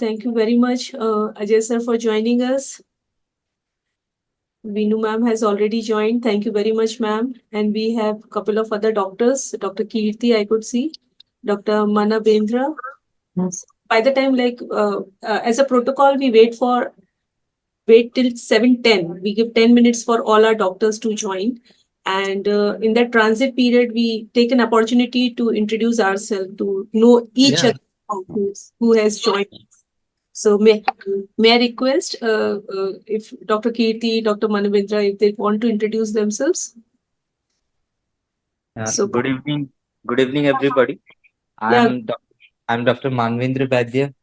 Thank you very much, Ajay sir, for joining us. Veenu ma'am has already joined. Thank you very much, ma'am. And we have a couple of other doctors. Dr. Kirti, I could see. Dr. Manavendra. Yes. By the time, as a protocol, we wait till 7:10. We give 10 minutes for all our doctors to join. And in that transit period, we take an opportunity to introduce ourselves, to know each Yeah. other who has joined. So may I request if Dr. Kirti, Dr. Manavendra, if they want to introduce themselves? So Good evening. Good evening, everybody. yeah, I'm Dr. Manvendra Badya.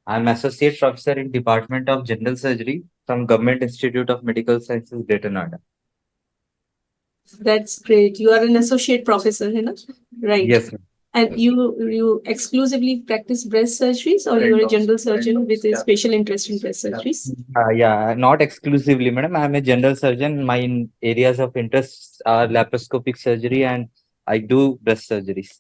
I'm Associate Professor in Department of General Surgery from Government Institute of Medical Sciences, Greater Noida. that's great. You are an associate professor, you know? Right? Yes, ma'am. And you exclusively practice breast surgeries, or you are a general surgeon with a special interest in breast surgeries? Yeah, not exclusively, madam. I'm a general surgeon. My areas of interest are laparoscopic surgery and I do breast surgeries.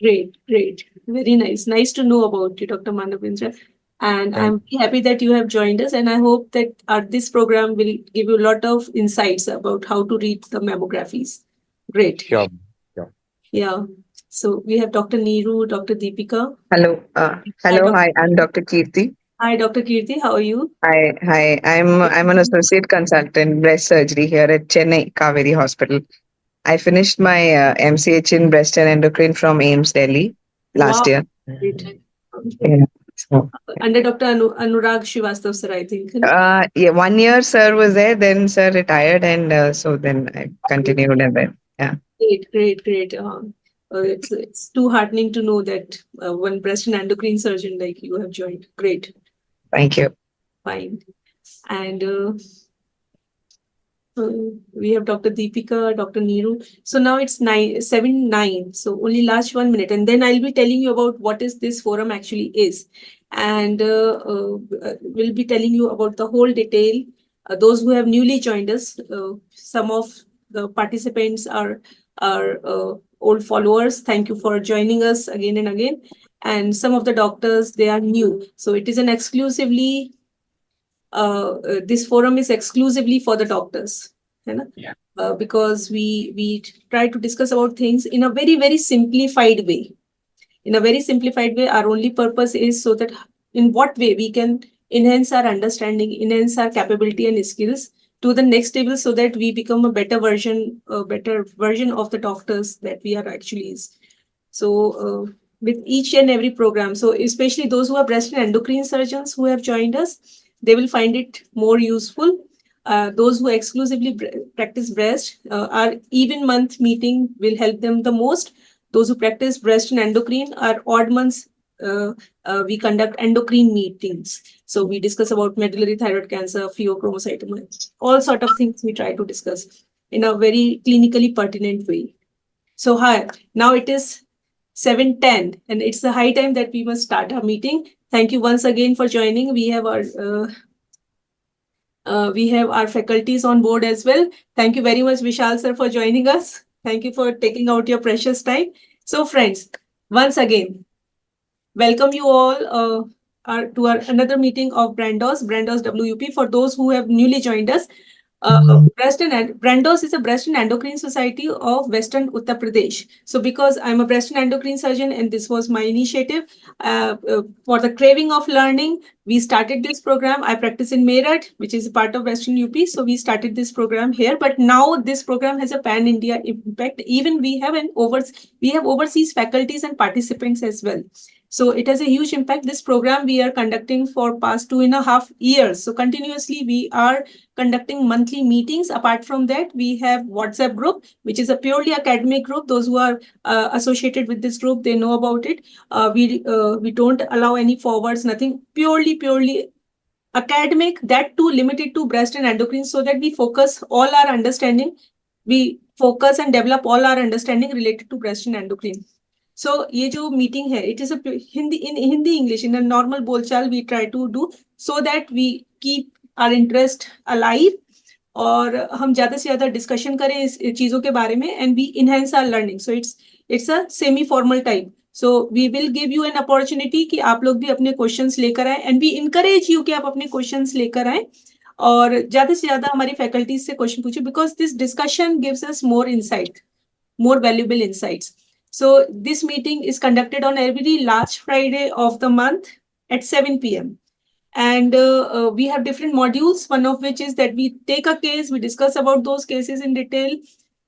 Great, great. Very nice. Nice to know about you, Dr. Manavendra. And Thank I'm very happy that you have joined us. And I hope that this program will give you a lot of insights about how to read the mammographies. Great. Sure. Sure. Yeah. So we have Dr. Neeru, Dr. Deepika. Hello. Hi, Hello. Dr. Hi. I'm Dr. Kirti. Hi, Dr. Kirti. How are you? Hi. Hi. I'm an associate consultant breast surgery here at Chennai Kaveri Hospital. I finished my MCH in breast and endocrine from AIMS Delhi last Wow. year. Great. Yeah. So, Under Dr. Anurag Srivastav, sir, I think. yeah, 1 year sir was there, then sir retired, and so then I continued, and then yeah. Great, great, great. It's too heartening to know that one breast and endocrine surgeon like you have joined. Great. Thank you. Fine. And we have Dr. Deepika, Dr. Neeru. So now it's 7:09. So only last 1 minute, and then I'll be telling you about what is this forum actually is, and we'll be telling you about the whole detail. Those who have newly joined us, some of the participants are old followers. Thank you for joining us again and again. And some of the doctors, they are new. So it is an exclusively this forum is exclusively for the doctors, Yeah. because we try to discuss about things in a very, very simplified way. In a very simplified way, our only purpose is so that in what way we can enhance our understanding, enhance our capability and skills to the next level, so that we become a better version of the doctors that we are actually is. So with each and every program, so especially those who are breast and endocrine surgeons who have joined us, they will find it more useful. Those who exclusively practice breast, our even month meeting will help them the most. Those who practice breast and endocrine, are odd months. We conduct endocrine meetings. So we discuss about medullary thyroid cancer, pheochromocytoma, all sort of things we try to discuss in a very clinically pertinent way. So hi, now it is 7:10, and it's the high time that we must start our meeting. Thank you once again for joining. We have our faculties on board as well. Thank you very much, Vishal sir, for joining us. Thank you for taking out your precious time. So friends, once again, welcome you all to our another meeting of Brandos WUP. For those who have newly joined us, Brandos is a breast and endocrine society of Western Uttar Pradesh. So because I'm a breast and endocrine surgeon, and this was my initiative for the craving of learning, we started this program. I practice in Meerut, which is a part of Western UP. So we started this program here, but now this program has a pan-India impact. Even we have overseas faculties and participants as well. So it has a huge impact. This program we are conducting for past 2.5 years. So continuously we are conducting monthly meetings. Apart from that, we have WhatsApp group, which is a purely academic group. Those who are associated with this group, they know about it. We don't allow any forwards, nothing. Purely academic, that too limited to breast and endocrine, so that we focus all our understanding. We focus and develop all our understanding related to breast and endocrine. So ये जो meeting है, it is a Hindi English in a normal बोलचाल we try to do, so that we keep our interest alive, और हम ज्यादा से ज्यादा discussion करें इस चीजों के बारे में, and we enhance our learning. So it's a semi formal type. So we will give you an opportunity कि आप लोग भी अपने questions लेकर आए, and we encourage you कि आप अपने questions लेकर आए और ज़्यादा से ज़्यादा हमारी faculty से question पूछिए, because this discussion gives us more insight, more valuable insights. So this meeting is conducted on every last Friday of the month at 7 p.m. And we have different modules, one of which is that we take a case, we discuss about those cases in detail.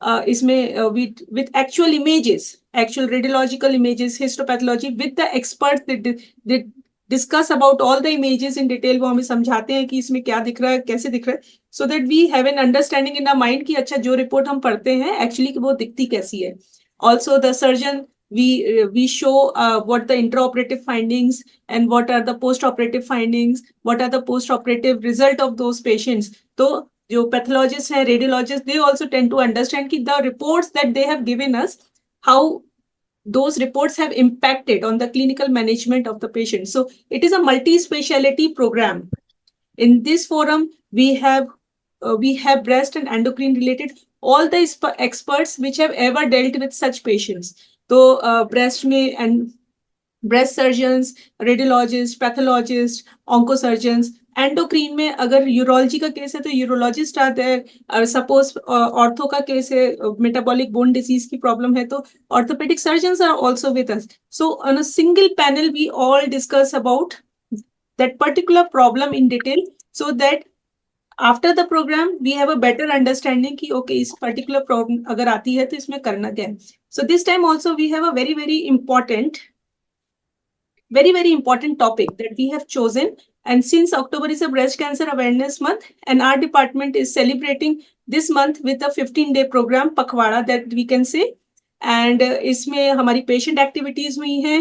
With actual images, actual radiological images, histopathology, with the experts that discuss about all the images in detail. वो हमें समझाते हैं कि इसमें क्या दिख रहा है, कैसे दिख रहा है, so that we have an understanding in our mind कि अच्छा जो report हम पढ़ते हैं actually वो दिखती कैसी है. Also the surgeon, we show what the intraoperative findings and what are the post-operative findings, what are the post-operative result of those patients. तो जो pathologists हैं, radiologists, they also tend to understand कि the reports that they have given us, how those reports have impacted on the clinical management of the patient. So it is a multi-speciality program. In this forum, we have breast and endocrine related all the experts which have ever dealt with such patients. So breast में and breast surgeons, radiologists, pathologists, oncosurgeons. Endocrine में अगर urology का case है तो urologist आते हैं. Suppose ortho का case है, मेटाबॉलिक बोन डिजीज की प्रॉब्लम है तो orthopaedic surgeons are also with us. So on a single panel we all discuss about that particular problem in detail, so that after the program we have a better understanding कि okay इस particular problem अगर आती है तो इसमें करना क्या है. So this time also we have a very important topic that we have chosen. And since October is a breast cancer awareness month, and our department is celebrating this month with a 15-day program, Pakhwada, that we can say. And इसमें हमारी patient activities हुई हैं,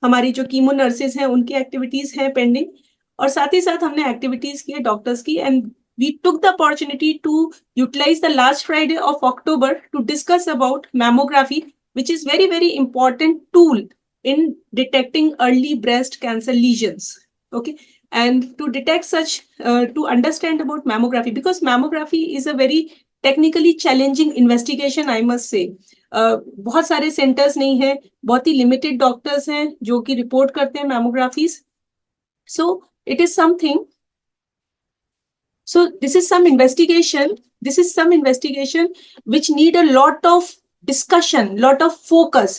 हमारी जो chemo nurses हैं उनकी activities हैं pending, और साथ ही साथ हमने एक्टिविटीज की है डॉक्टर्स की. And we took the opportunity to utilize the last Friday of October to discuss about mammography, which is very important tool in detecting early breast cancer lesions. Okay, and to detect such, to understand about mammography, because mammography is a very technically challenging investigation, I must say. बहुत सारे centres नहीं है, बहुत ही limited doctors हैं जो कि report करते हैं mammographies. So it is something, so this is some investigation which need a lot of discussion, lot of focus,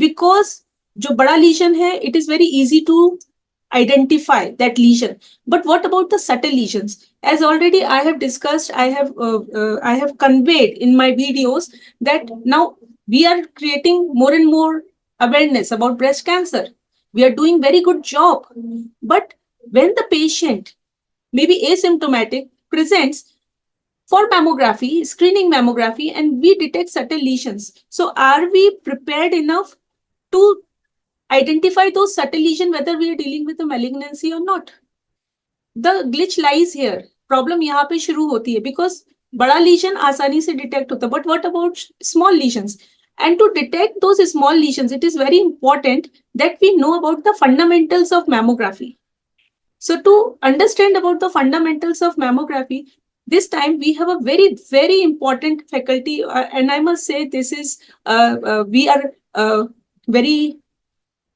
because जो बड़ा lesion है, it is very easy to identify that lesion. But what about the subtle lesions? As already I have discussed, I have conveyed in my videos that now we are creating more and more awareness about breast cancer. We are doing very good job. But when the patient, maybe asymptomatic, presents for mammography, screening mammography, and we detect subtle lesions, so are we prepared enough to identify those subtle lesions, whether we are dealing with a malignancy or not? The glitch lies here. Problem यहाँ पे शुरू होती है, because बड़ा lesion आसानी से detect होता है, but what about small lesions? And to detect those small lesions, it is very important that we know about the fundamentals of mammography. So to understand about the fundamentals of mammography, this time we have a very important faculty, and I must say this is we are very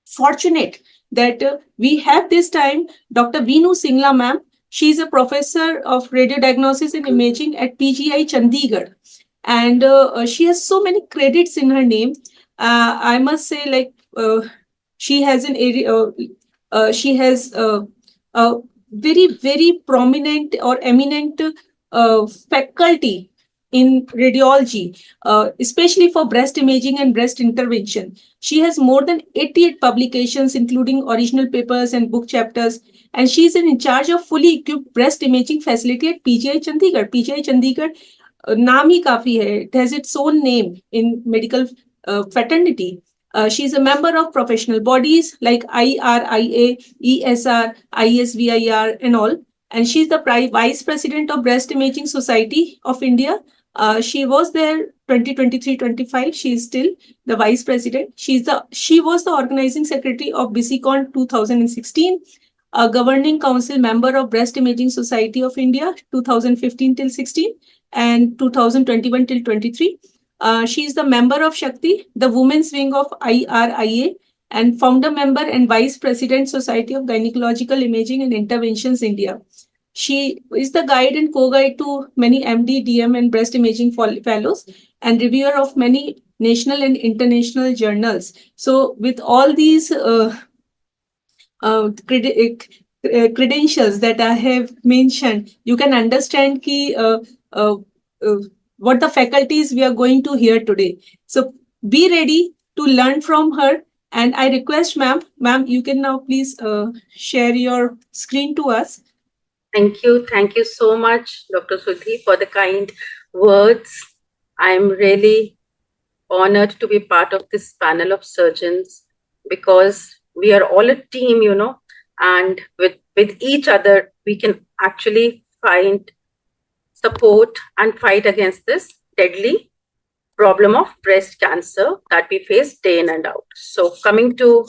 fortunate that we have this time Dr. Veenu Singla ma'am. She is a professor of radiodiagnosis and imaging at PGI Chandigarh, and she has so many credits in her name. I must say, like she has an area, she has a very prominent or eminent faculty in radiology, especially for breast imaging and breast intervention. She has more than 88 publications, including original papers and book chapters, and she is in charge of fully equipped breast imaging facility at PGI Chandigarh. PGI Chandigarh नाम ही काफी है. It has its own name in medical fraternity. She is a member of professional bodies like IRIA, ESR, ISVIR, and all. And she is the Vice President of Breast Imaging Society of India. She was there 2023-25. She is still the Vice President. She was the Organizing Secretary of BCCon 2016, a Governing Council member of Breast Imaging Society of India 2015 till 16 and 2021 till 23. She is the member of Shakti, the women's wing of IRIA, and founder member and vice president, Society of Gynecological Imaging and Interventions India. She is the guide and co-guide to many MD, DM, and breast imaging fellows and reviewer of many national and international journals. So, with all these credentials that I have mentioned, you can understand what the faculties we are going to hear today. So, be ready to learn from her. And I request, ma'am, you can now please share your screen to us. Thank you. Thank you so much, Dr. Sudhi, for the kind words. I'm really honored to be part of this panel of surgeons because we are all a team, and with each other, we can actually find support and fight against this deadly problem of breast cancer that we face day in and out. So coming to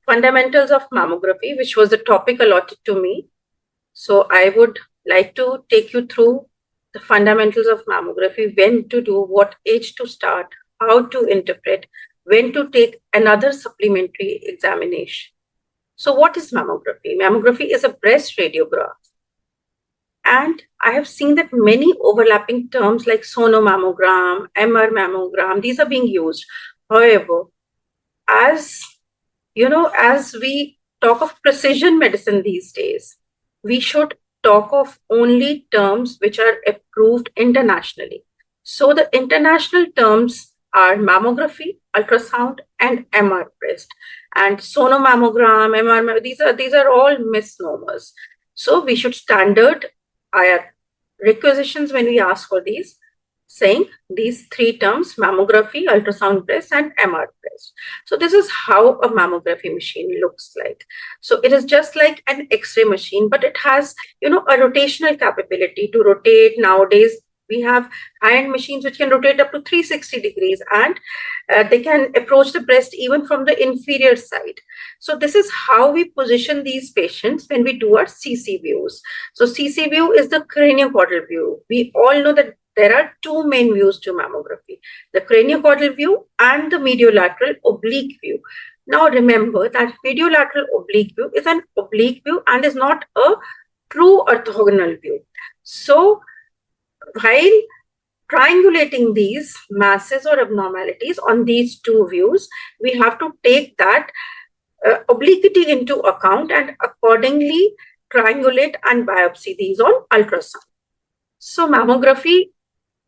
fundamentals of mammography, which was the topic allotted to me. So I would like to take you through the fundamentals of mammography, when to do, what age to start, how to interpret, when to take another supplementary examination. So what is mammography? Mammography is a breast radiograph. And I have seen that many overlapping terms like sonomammogram, MR mammogram, these are being used. However, as we talk of precision medicine these days, we should talk of only terms which are approved internationally. So the international terms are mammography, ultrasound, and MR breast. And sonomammogram, MR, these are all misnomers. So we should standard our requisitions when we ask for these, saying these three terms: mammography, ultrasound breast, and MR breast. So this is how a mammography machine looks like. So it is just like an X-ray machine, but it has, a rotational capability to rotate. Nowadays, we have high-end machines which can rotate up to 360 degrees, and they can approach the breast even from the inferior side. So this is how we position these patients when we do our CC views. So CC view is the craniocaudal view. We all know that there are two main views to mammography: the craniocaudal view and the mediolateral oblique view. Now remember that mediolateral oblique view is an oblique view and is not a true orthogonal view. So while triangulating these masses or abnormalities on these two views, we have to take that obliquity into account and accordingly triangulate and biopsy these on ultrasound. So mammography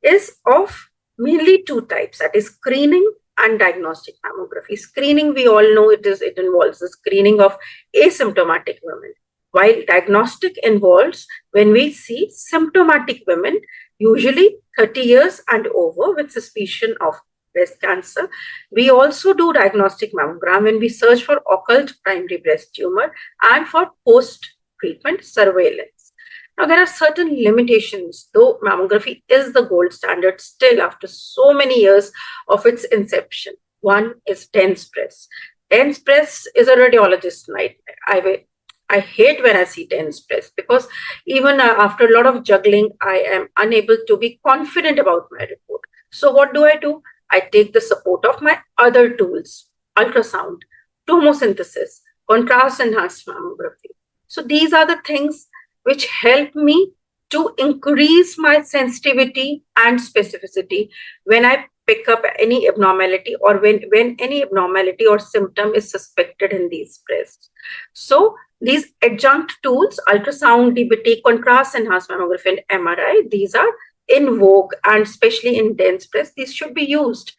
is of mainly two types, that is screening and diagnostic mammography. Screening, we all know it involves the screening of asymptomatic women, while diagnostic involves when we see symptomatic women, usually 30 years and over, with suspicion of breast cancer. We also do diagnostic mammogram when we search for occult primary breast tumor and for post-treatment surveillance. Now, there are certain limitations, though mammography is the gold standard still after so many years of its inception. One is dense breast. Dense breast is a radiologist's nightmare. I hate when I see dense breast because even after a lot of juggling, I am unable to be confident about my report. So what do? I take the support of my other tools: ultrasound, tomosynthesis, contrast-enhanced mammography. So these are the things which help me to increase my sensitivity and specificity when I pick up any abnormality or when any abnormality or symptom is suspected in these breasts. So these adjunct tools, ultrasound, DBT, contrast-enhanced mammography, and MRI, these are in vogue, and especially in dense breast, these should be used.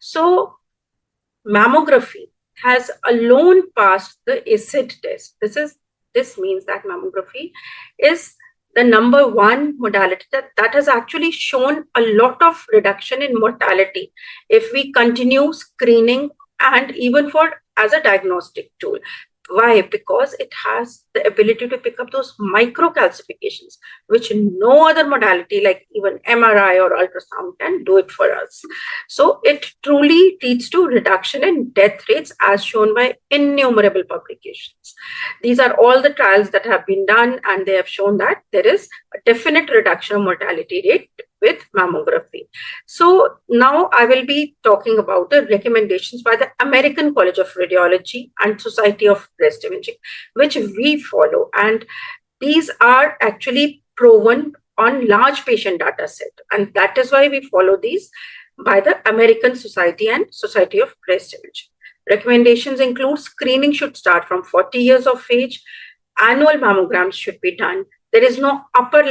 So mammography has alone passed the ACID test. This means that mammography is the number one modality that has actually shown a lot of reduction in mortality if we continue screening and even as a diagnostic tool. Why? Because it has the ability to pick up those microcalcifications, which no other modality like even MRI or ultrasound can do it for us. So it truly leads to reduction in death rates as shown by innumerable publications. These are all the trials that have been done, and they have shown that there is a definite reduction of mortality rate with mammography. So now I will be talking about the recommendations by the American College of Radiology and Society of Breast Imaging, which we follow. And these are actually proven on large patient data set. And that is why we follow these by the American Society and Society of Breast Imaging. Recommendations include screening should start from 40 years of age. Annual mammograms should be done. There is no upper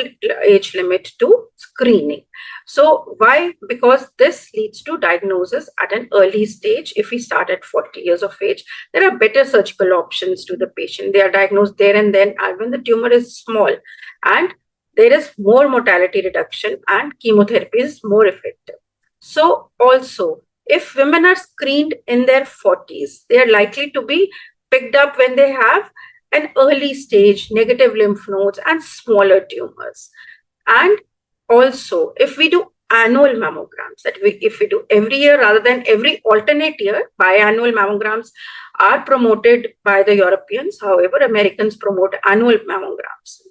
age limit to screening. So why? Because this leads to diagnosis at an early stage. If we start at 40 years of age, there are better surgical options to the patient. They are diagnosed there and then, and when the tumor is small, and there is more mortality reduction, and chemotherapy is more effective. So also, if women are screened in their 40s, they are likely to be picked up when they have an early stage negative lymph nodes and smaller tumors. And also, if we do annual mammograms, if we do every year rather than every alternate year, biannual mammograms are promoted by the Europeans. However, Americans promote annual mammograms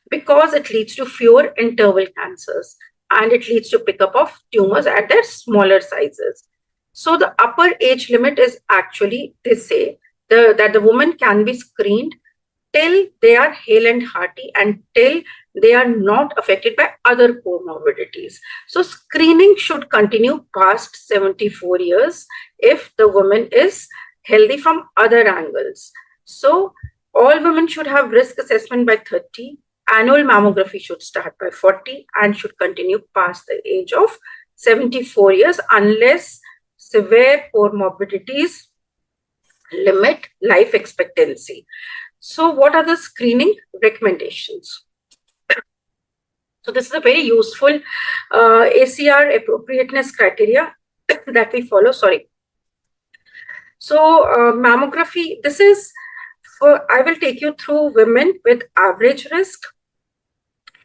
because it leads to fewer interval cancers and it leads to pickup of tumors at their smaller sizes. So the upper age limit is actually, they say, that the woman can be screened till they are hale and hearty and till they are not affected by other comorbidities. So screening should continue past 74 years if the woman is healthy from other angles. So all women should have risk assessment by 30. Annual mammography should start by 40 and should continue past the age of 74 years unless severe comorbidities limit life expectancy. So what are the screening recommendations? So this is a very useful ACR appropriateness criteria that we follow. Sorry. So mammography, this is for, I will take you through women with average risk,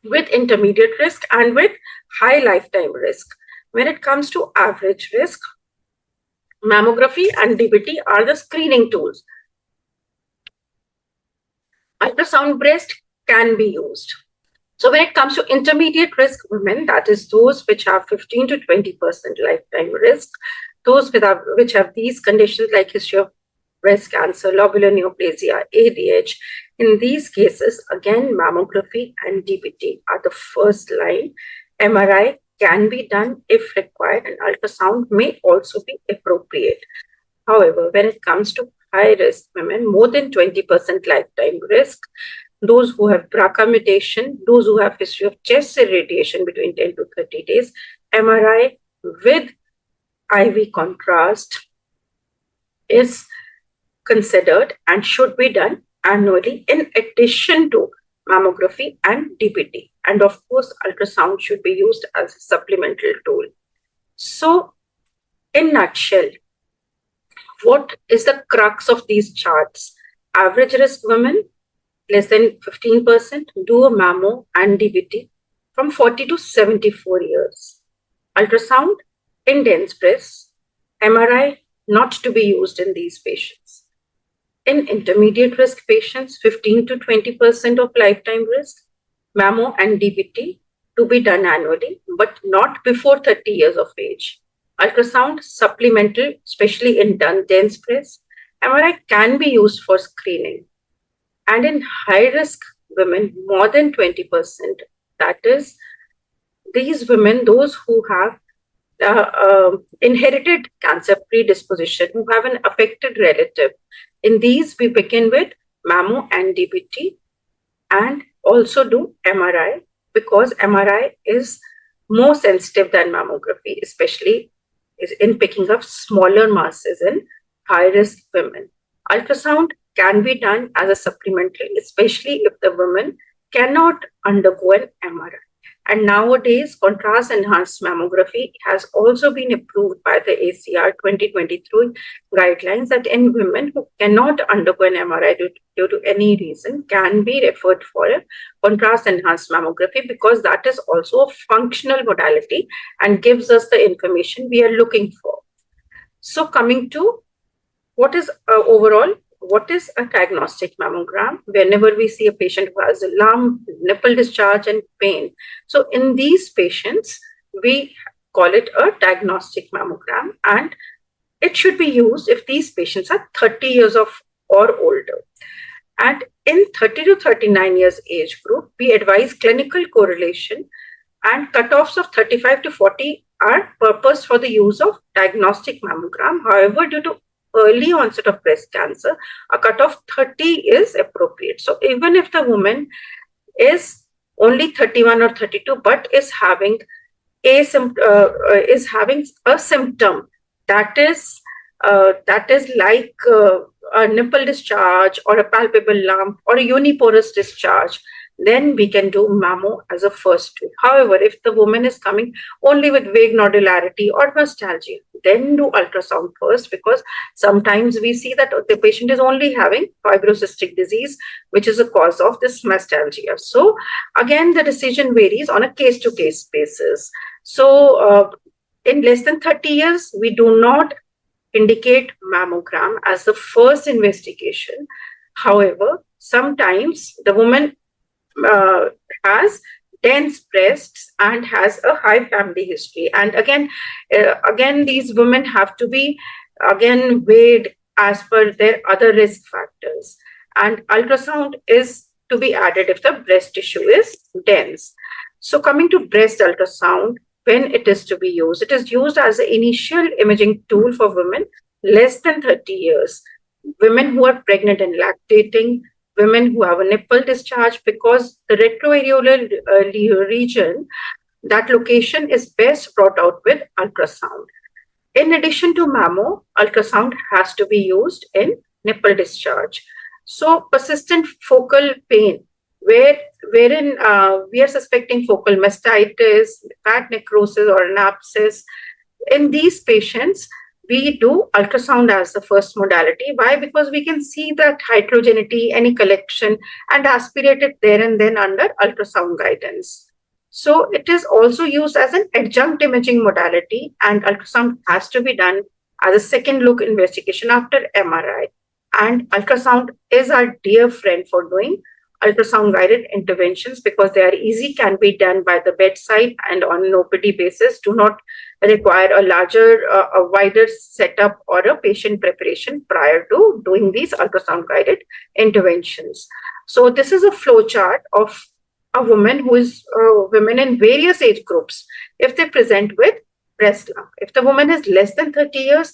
with intermediate risk, and with high lifetime risk. When it comes to average risk, mammography and DBT are the screening tools. Ultrasound breast can be used. So when it comes to intermediate risk women, that is those which have 15 to 20% lifetime risk, those which have these conditions like history of breast cancer, lobular neoplasia, ADH, in these cases, again, mammography and DBT are the first line. MRI can be done if required, and ultrasound may also be appropriate. However, when it comes to high-risk women, more than 20% lifetime risk, those who have BRCA mutation, those who have history of chest irradiation between 10 to 30 days, MRI with IV contrast is considered and should be done annually in addition to mammography and DBT. And of course, ultrasound should be used as a supplemental tool. So, in nutshell, what is the crux of these charts? Average risk women, less than 15%, do a mammo and DBT from 40 to 74 years. Ultrasound in dense breasts, MRI not to be used in these patients. In intermediate risk patients, 15 to 20% of lifetime risk, mammo and DBT to be done annually, but not before 30 years of age. Ultrasound supplemental, especially in dense breasts. MRI can be used for screening. And in high-risk women, more than 20%, that is, these women, those who have inherited cancer predisposition, who have an affected relative, in these we begin with mammo and DBT and also do MRI because MRI is more sensitive than mammography, especially in picking up smaller masses in high-risk women. Ultrasound can be done as a supplementary, especially if the woman cannot undergo an MRI. And nowadays, contrast-enhanced mammography has also been approved by the ACR 2023 guidelines that in women who cannot undergo an MRI due to any reason can be referred for a contrast-enhanced mammography because that is also a functional modality and gives us the information we are looking for. So coming to what is overall, what is a diagnostic mammogram? Whenever we see a patient who has a lump, nipple discharge and pain. So in these patients, we call it a diagnostic mammogram, and it should be used if these patients are 30 years of or older. And in 30 to 39 years age group, we advise clinical correlation, and cutoffs of 35 to 40 are purposed for the use of diagnostic mammogram. However, due to early onset of breast cancer, a cutoff 30 is appropriate. So even if the woman is only 31 or 32 but is having a symptom that is like a nipple discharge or a palpable lump or a uniporous discharge, then we can do mammo as a first tool. However, if the woman is coming only with vague nodularity or nostalgia, then do ultrasound first, because sometimes we see that the patient is only having fibrocystic disease, which is a cause of this nostalgia. So again, the decision varies on a case-to-case basis. So in less than 30 years, we do not indicate mammogram as the first investigation. However, sometimes the woman has dense breasts and has a high family history, and again these women have to be again weighed as per their other risk factors, and ultrasound is to be added if the breast tissue is dense. So coming to breast ultrasound, when it is to be used, it is used as an initial imaging tool for women less than 30 years, women who are pregnant and lactating, women who have a nipple discharge, because the retroareolar region, that location is best brought out with ultrasound. In addition to mammo, ultrasound has to be used in nipple discharge. So persistent focal pain, wherein we are suspecting focal mastitis, fat necrosis, or an abscess, in these patients, we do ultrasound as the first modality. Why? Because we can see that heterogeneity, any collection, and aspirate it there and then under ultrasound guidance. So it is also used as an adjunct imaging modality, and ultrasound has to be done as a second look investigation after MRI. And ultrasound is our dear friend for doing ultrasound guided interventions, because they are easy, can be done by the bedside and on an OPD basis, do not require a larger, a wider setup or a patient preparation prior to doing these ultrasound guided interventions. So this is a flow chart of a woman who is women in various age groups. If they present with breast lump, if the woman is less than 30 years,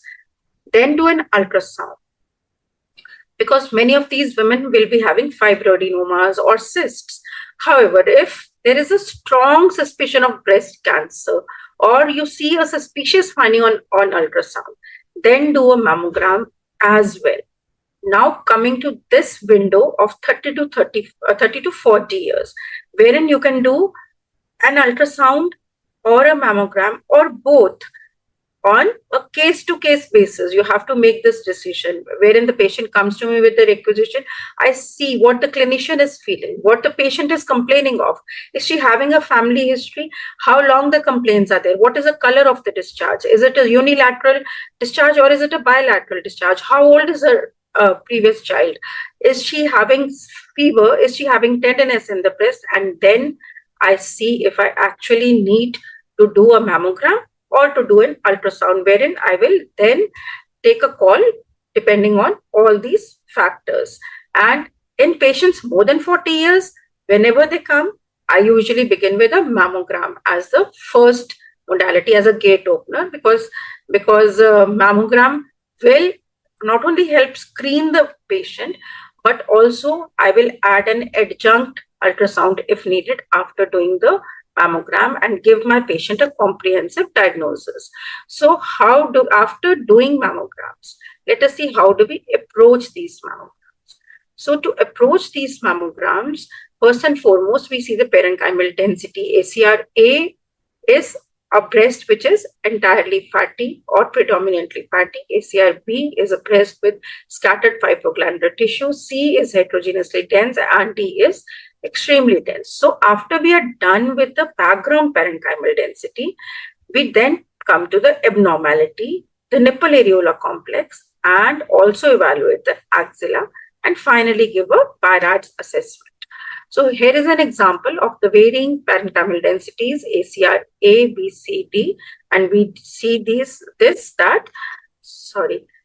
then do an ultrasound, because many of these women will be having fibroadenomas or cysts. However, if there is a strong suspicion of breast cancer, or you see a suspicious finding on ultrasound, then do a mammogram as well. Now coming to this window of 30 to 40 years, wherein you can do an ultrasound or a mammogram or both on a case-to-case basis. You have to make this decision, wherein the patient comes to me with the requisition. I see what the clinician is feeling, what the patient is complaining of. Is she having a family history? How long the complaints are there? What is the color of the discharge? Is it a unilateral discharge or is it a bilateral discharge? How old is her previous child? Is she having fever? Is she having tenderness in the breast? And then I see if I actually need to do a mammogram or to do an ultrasound, wherein I will then take a call depending on all these factors. And in patients more than 40 years, whenever they come, I usually begin with a mammogram as the first modality, as a gate opener, because mammogram will not only help screen the patient, but also I will add an adjunct ultrasound if needed after doing the mammogram and give my patient a comprehensive diagnosis. So after doing mammograms, let us see how do we approach these mammograms. So to approach these mammograms, first and foremost, we see the parenchymal density. ACR-A is a breast which is entirely fatty or predominantly fatty. ACR-B is a breast with scattered fibroglandular tissue. C is heterogeneously dense, and D is extremely dense. So after we are done with the background parenchymal density, we then come to the abnormality, the nipple areola complex, and also evaluate the axilla, and finally give a Bairad's assessment. So here is an example of the varying parenchymal densities, ACR A, B, C, D, and we see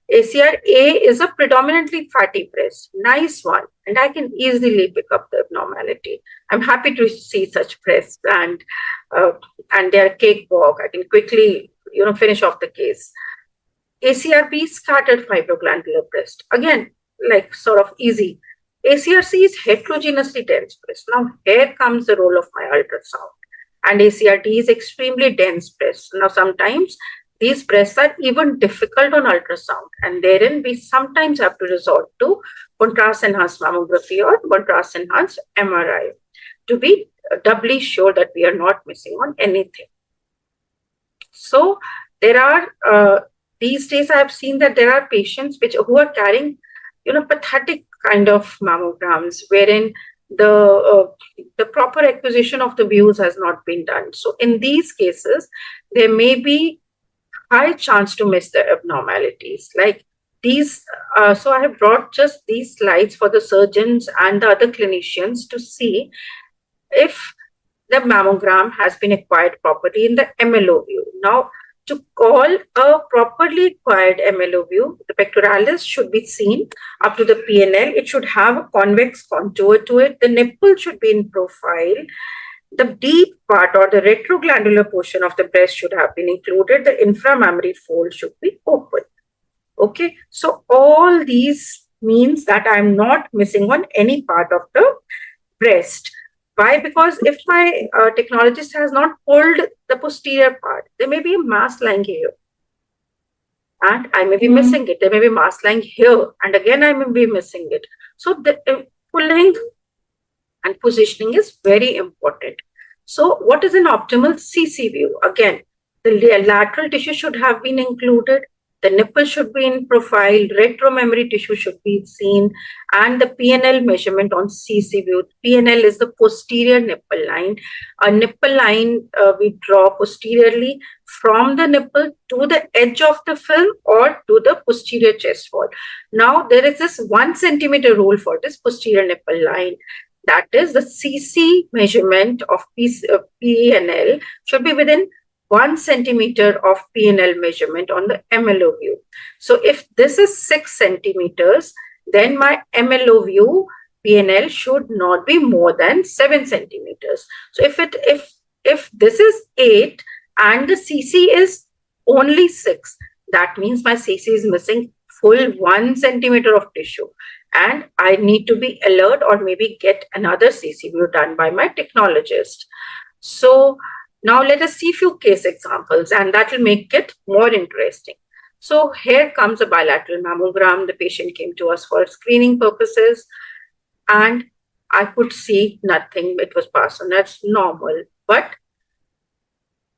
ACR A is a predominantly fatty breast, nice one, and I can easily pick up the abnormality. I'm happy to see such breasts, and they're cakewalk. I can quickly, finish off the case. ACRB scattered fibroglandular breast, again, like sort of easy. ACRC is heterogeneously dense breast. Now here comes the role of my ultrasound, and ACRD is extremely dense breast. Now sometimes these breasts are even difficult on ultrasound, and therein we sometimes have to resort to contrast enhanced mammography or contrast enhanced MRI to be doubly sure that we are not missing on anything. So there are these days I have seen that there are patients who are carrying pathetic kind of mammograms wherein the proper acquisition of the views has not been done. So in these cases, there may be high chance to miss the abnormalities like these. So I have brought just these slides for the surgeons and the other clinicians to see if the mammogram has been acquired properly in the MLO view. Now, to call a properly acquired MLO view, the pectoralis should be seen up to the PNL. It should have a convex contour to it. The nipple should be in profile. The deep part or the retroglandular portion of the breast should have been included. The inframammary fold should be open. Okay, so all these means that I'm not missing on any part of the breast. Why? Because if my technologist has not pulled the posterior part, there may be a mass lying here. And I may be missing it. There may be mass lying here. And again, I may be missing it. So the pulling and positioning is very important. So what is an optimal CC view? Again, the lateral tissue should have been included. The nipple should be in profile, retromemory tissue should be seen, and the PNL measurement on CC view. PNL is the posterior nipple line. A nipple line we draw posteriorly from the nipple to the edge of the film or to the posterior chest wall. Now, there is this 1 centimeter rule for this posterior nipple line. That is, the CC measurement of PNL should be within 1 centimeter of PNL measurement on the MLO view. So if this is 6 centimeters, then my MLO view PNL should not be more than 7 centimeters. So if this is 8 and the CC is only 6, that means my CC is missing full 1 centimeter of tissue, and I need to be alert or maybe get another CC view done by my technologist. So now let us see a few case examples, and that will make it more interesting. So here comes a bilateral mammogram. The patient came to us for screening purposes, and I could see nothing. It was Parson. That's normal. But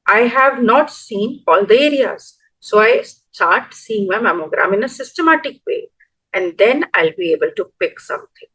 I have not seen all the areas. So I start seeing my mammogram in a systematic way, and then I'll be able to pick something.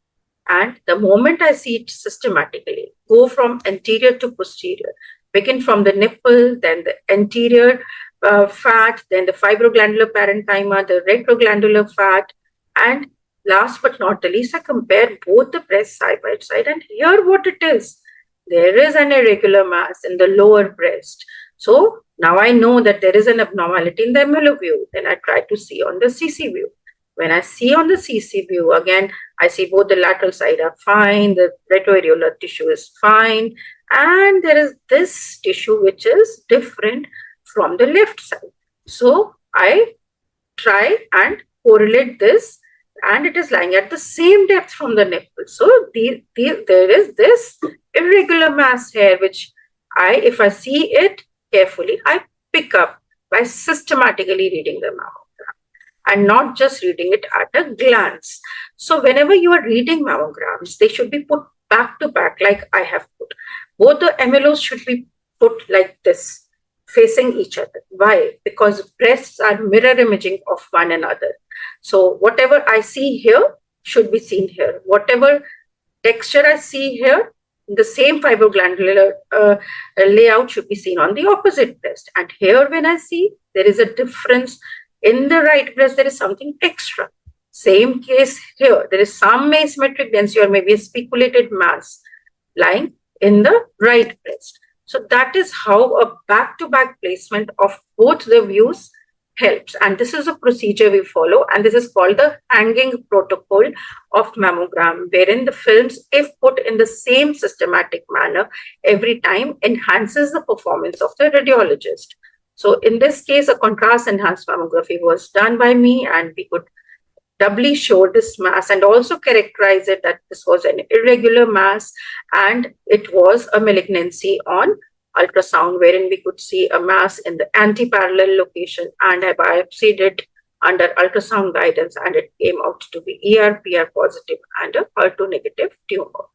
And the moment I see it systematically, go from anterior to posterior, begin from the nipple, then the anterior fat, then the fibroglandular parenchyma, the retroglandular fat, and last but not the least, I compare both the breasts side by side, and here what it is. There is an irregular mass in the lower breast. So now I know that there is an abnormality in the MLO view. Then I try to see on the CC view. When I see on the CC view, again, I see both the lateral side are fine, the retroareolar tissue is fine, and there is this tissue which is different from the left side. So I try and correlate this, and it is lying at the same depth from the nipple. So there is this irregular mass here, which if I see it carefully, I pick up by systematically reading the mammogram and not just reading it at a glance. So whenever you are reading mammograms, they should be put back to back like I have put. Both the MLOs should be put like this, facing each other. Why? Because breasts are mirror imaging of one another. So whatever I see here should be seen here. Whatever texture I see here, the same fibroglandular layout should be seen on the opposite breast. And here when I see there is a difference in the right breast, there is something extra. Same case here, there is some asymmetric density or maybe a speculated mass. lying in the right breast. So that is how a back-to-back placement of both the views helps. And this is a procedure we follow, and this is called the hanging protocol of mammogram, wherein the films, if put in the same systematic manner every time, enhances the performance of the radiologist. So in this case, a contrast enhanced mammography was done by me, and we could doubly show this mass and also characterize it that this was an irregular mass and it was a malignancy on ultrasound, wherein we could see a mass in the anti-parallel location, and I biopsied it under ultrasound guidance, and it came out to be ER/PR positive and a HER2 negative tumor.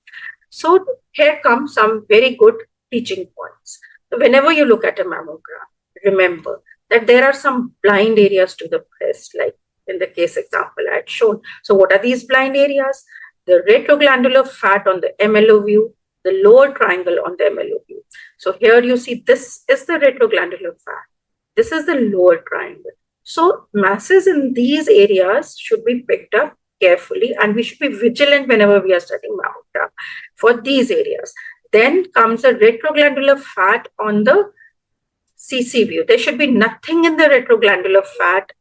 So here come some very good teaching points. Whenever you look at a mammogram, remember that there are some blind areas to the breast, like in the case example I had shown. So what are these blind areas? The retroglandular fat on the MLO view, the lower triangle on the MLO view. So here you see this is the retroglandular fat. This is the lower triangle. So masses in these areas should be picked up carefully, and we should be vigilant whenever we are studying mammogram for these areas. Then comes the retroglandular fat on the CC view. There should be nothing in the retroglandular fat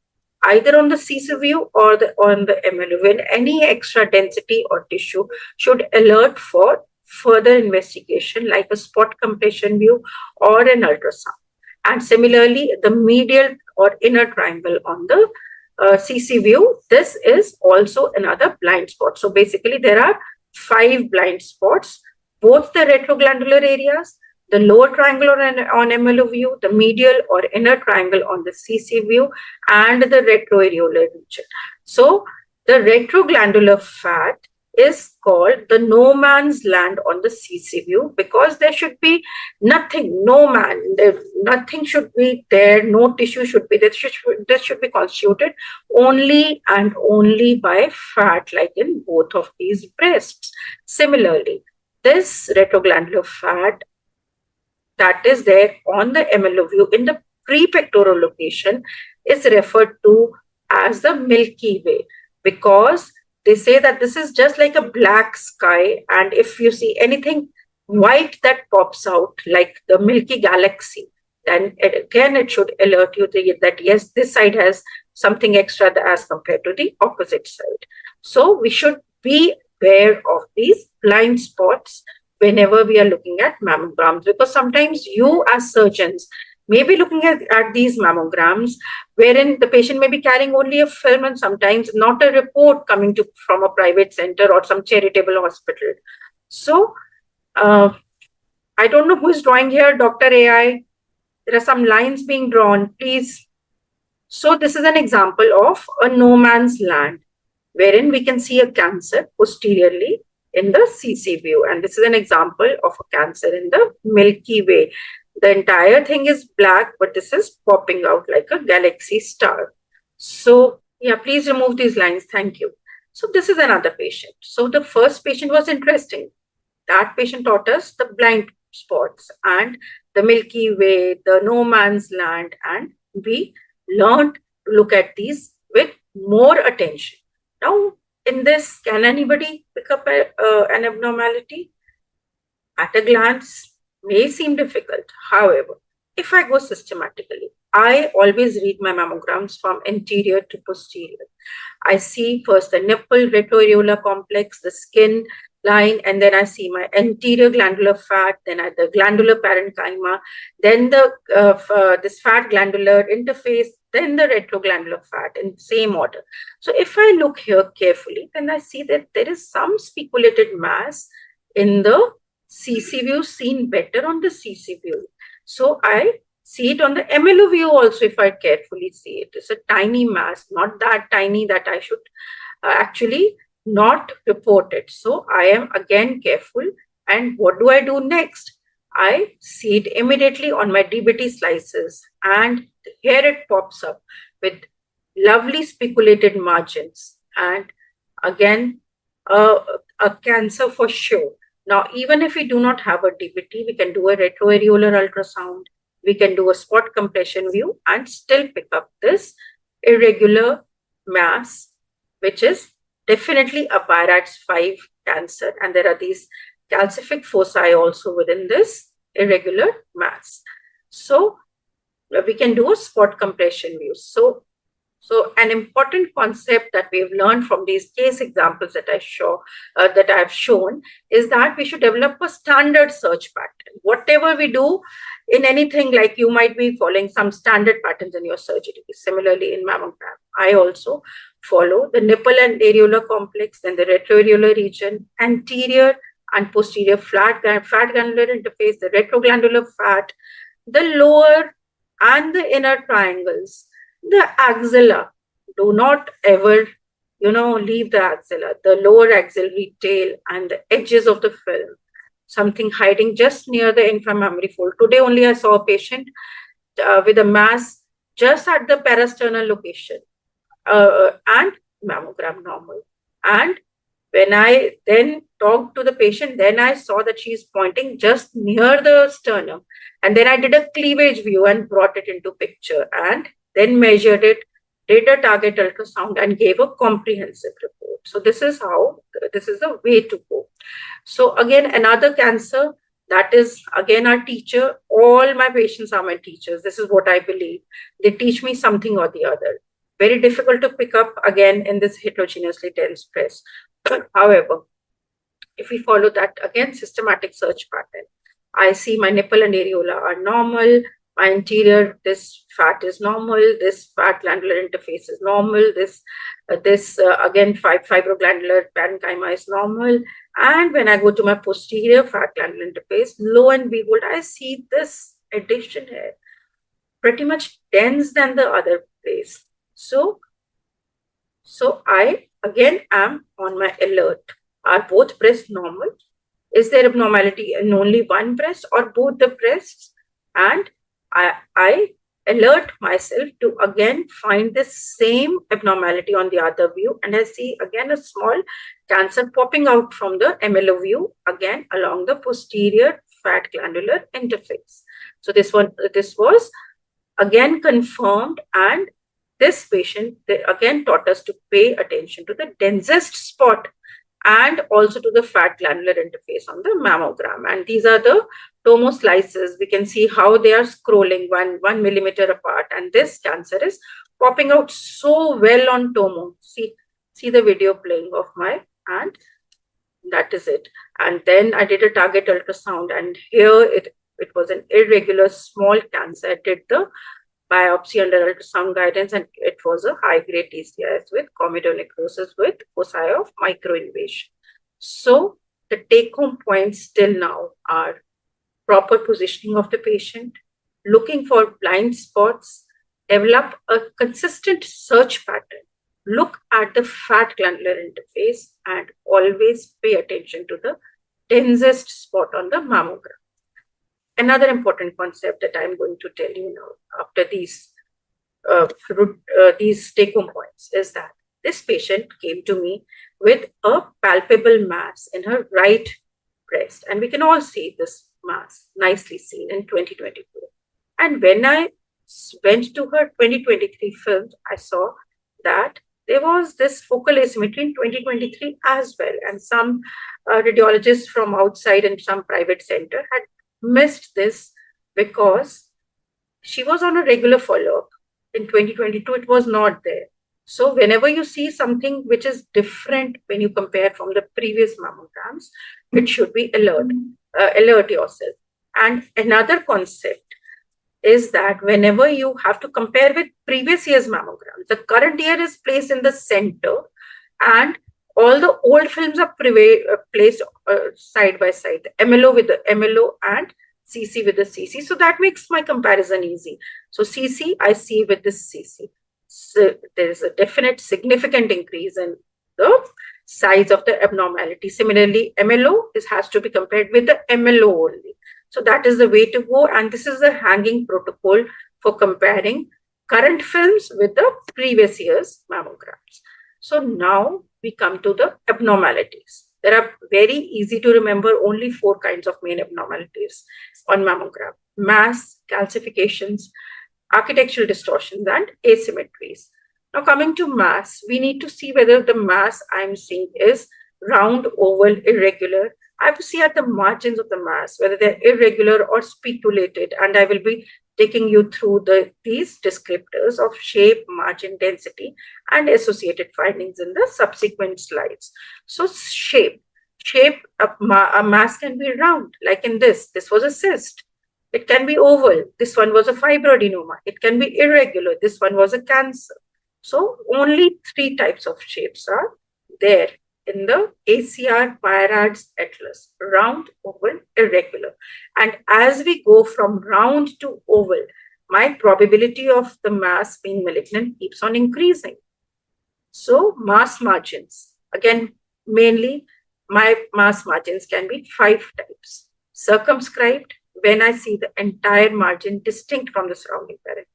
either on the CC view or on the MLO. When any extra density or tissue should alert for further investigation, like a spot compression view or an ultrasound. And similarly, the medial or inner triangle on the CC view, this is also another blind spot. So basically, there are 5 blind spots, both the retroglandular areas, the lower triangle on MLO view, the medial or inner triangle on the CC view, and the retroareolar region. So the retroglandular fat is called the no man's land on the CC view, because there should be nothing, nothing should be there, no tissue should be there. This should be constituted only and only by fat, like in both of these breasts. Similarly, this retroglandular fat that is there on the MLO view in the prepectoral location is referred to as the Milky Way, because they say that this is just like a black sky, and if you see anything white that pops out like the Milky Galaxy, then it should alert you that yes, this side has something extra as compared to the opposite side. So we should be aware of these blind spots whenever we are looking at mammograms, because sometimes you as surgeons may be looking at these mammograms wherein the patient may be carrying only a film and sometimes not a report coming from a private center or some charitable hospital. So I don't know who is drawing here, Dr. AI. There are some lines being drawn, please. So this is an example of a no man's land wherein we can see a cancer posteriorly in the CC view, and this is an example of a cancer in the Milky Way. The entire thing is black, but this is popping out like a galaxy star. So yeah, please remove these lines. Thank you. So this is another patient. So the first patient was interesting. That patient taught us the blind spots and the Milky Way, the no man's land, and we learned to look at these with more attention. Now, in this, can anybody pick up an abnormality? At a glance, may seem difficult. However, if I go systematically, I always read my mammograms from anterior to posterior. I see first the nipple retroareolar complex, the skin line, and then I see my anterior glandular fat, then I the glandular parenchyma, then the this fat glandular interface, then the retroglandular fat in same order. So if I look here carefully, then I see that there is some speculated mass in the CC view, seen better on the CC view. So I see it on the MLO view also. If I carefully see it, it's a tiny mass, not that tiny that I should actually not report it. So I am again careful. And what do I do next? I see it immediately on my DBT slices, and here it pops up with lovely speculated margins, and again a cancer for sure. Now, even if we do not have a DBT, we can do a retroareolar ultrasound, we can do a spot compression view and still pick up this irregular mass, which is definitely a BI-RADS 5 cancer. And there are these calcific foci also within this irregular mass. So we can do a spot compression view. So an important concept that we've learned from these case examples that I've shown is that we should develop a standard search pattern. Whatever we do in anything, like you might be following some standard patterns in your surgery. Similarly, in mammogram, I also follow the nipple and areolar complex, then the retroareolar region, anterior and posterior fat glandular interface, the retroglandular fat, the lower and the inner triangles, the axilla. Do not ever, leave the axilla, the lower axillary tail and the edges of the film, something hiding just near the inframammary fold. Today only I saw a patient with a mass just at the parasternal location and mammogram normal. And when I then talked to the patient, then I saw that she's pointing just near the sternum. And then I did a cleavage view and brought it into picture and then measured it, did a target ultrasound and gave a comprehensive report. So this is the way to go. So again, another cancer that is again our teacher. All my patients are my teachers. This is what I believe. They teach me something or the other. Very difficult to pick up again in this heterogeneously dense breast. However, if we follow that again systematic search pattern, I see my nipple and areola are normal. My interior, this fat is normal. This fat glandular interface is normal. This again fibroglandular parenchyma is normal. And when I go to my posterior fat glandular interface, lo and behold, I see this addition here, pretty much dense than the other place. So I again am on my alert. Are both breasts normal? Is there abnormality in only one breast or both the breasts? And I alert myself to again find the same abnormality on the other view, and I see again a small cancer popping out from the MLO view again along the posterior fat glandular interface. So this was again confirmed, and this patient, they again taught us to pay attention to the densest spot and also to the fat glandular interface on the mammogram. And these are the tomo slices. We can see how they are scrolling 1 millimeter apart, and this cancer is popping out so well on tomo. See the video playing of my hand. That is it. And then I did a target ultrasound, and here it was an irregular small cancer. I did the biopsy under ultrasound guidance, and it was a high-grade TCIS with comedonecrosis with foci of microinvasion. So the take-home points till now are proper positioning of the patient, looking for blind spots, develop a consistent search pattern, look at the fat glandular interface, and always pay attention to the densest spot on the mammogram. Another important concept that I'm going to tell you now after these take-home points is that this patient came to me with a palpable mass in her right breast, and we can all see this mass nicely seen in 2024. And when I went to her 2023 films, I saw that there was this focal asymmetry in 2023 as well, and some radiologists from outside and some private center had missed this because she was on a regular follow-up. In 2022, it was not there. So whenever you see something which is different when you compare from the previous mammograms, it should be alert yourself. And another concept is that whenever you have to compare with previous year's mammograms, the current year is placed in the center, and all the old films are placed side by side, the MLO with the MLO and CC with the CC. So that makes my comparison easy. So CC, I see with this CC. So there is a definite significant increase in the size of the abnormality. Similarly, MLO, this has to be compared with the MLO only. So that is the way to go. And this is the hanging protocol for comparing current films with the previous year's mammograms. So now we come to the abnormalities. There are very easy to remember only 4 kinds of main abnormalities on mammogram: mass, calcifications, architectural distortions, and asymmetries. Now coming to mass, we need to see whether the mass I'm seeing is round, oval, irregular, I have to see at the margins of the mass, whether they're irregular or spiculated, and I will be taking you through these descriptors of shape, margin, density, and associated findings in the subsequent slides. So shape, a mass can be round, like in this was a cyst. It can be oval. This one was a fibroadenoma. It can be irregular. This one was a cancer. So only 3 types of shapes are there in the ACR Bairad's atlas: round, oval, irregular. And as we go from round to oval, my probability of the mass being malignant keeps on increasing. So mass margins, again, mainly my mass margins can be 5 types. Circumscribed, when I see the entire margin distinct from the surrounding parenchyma.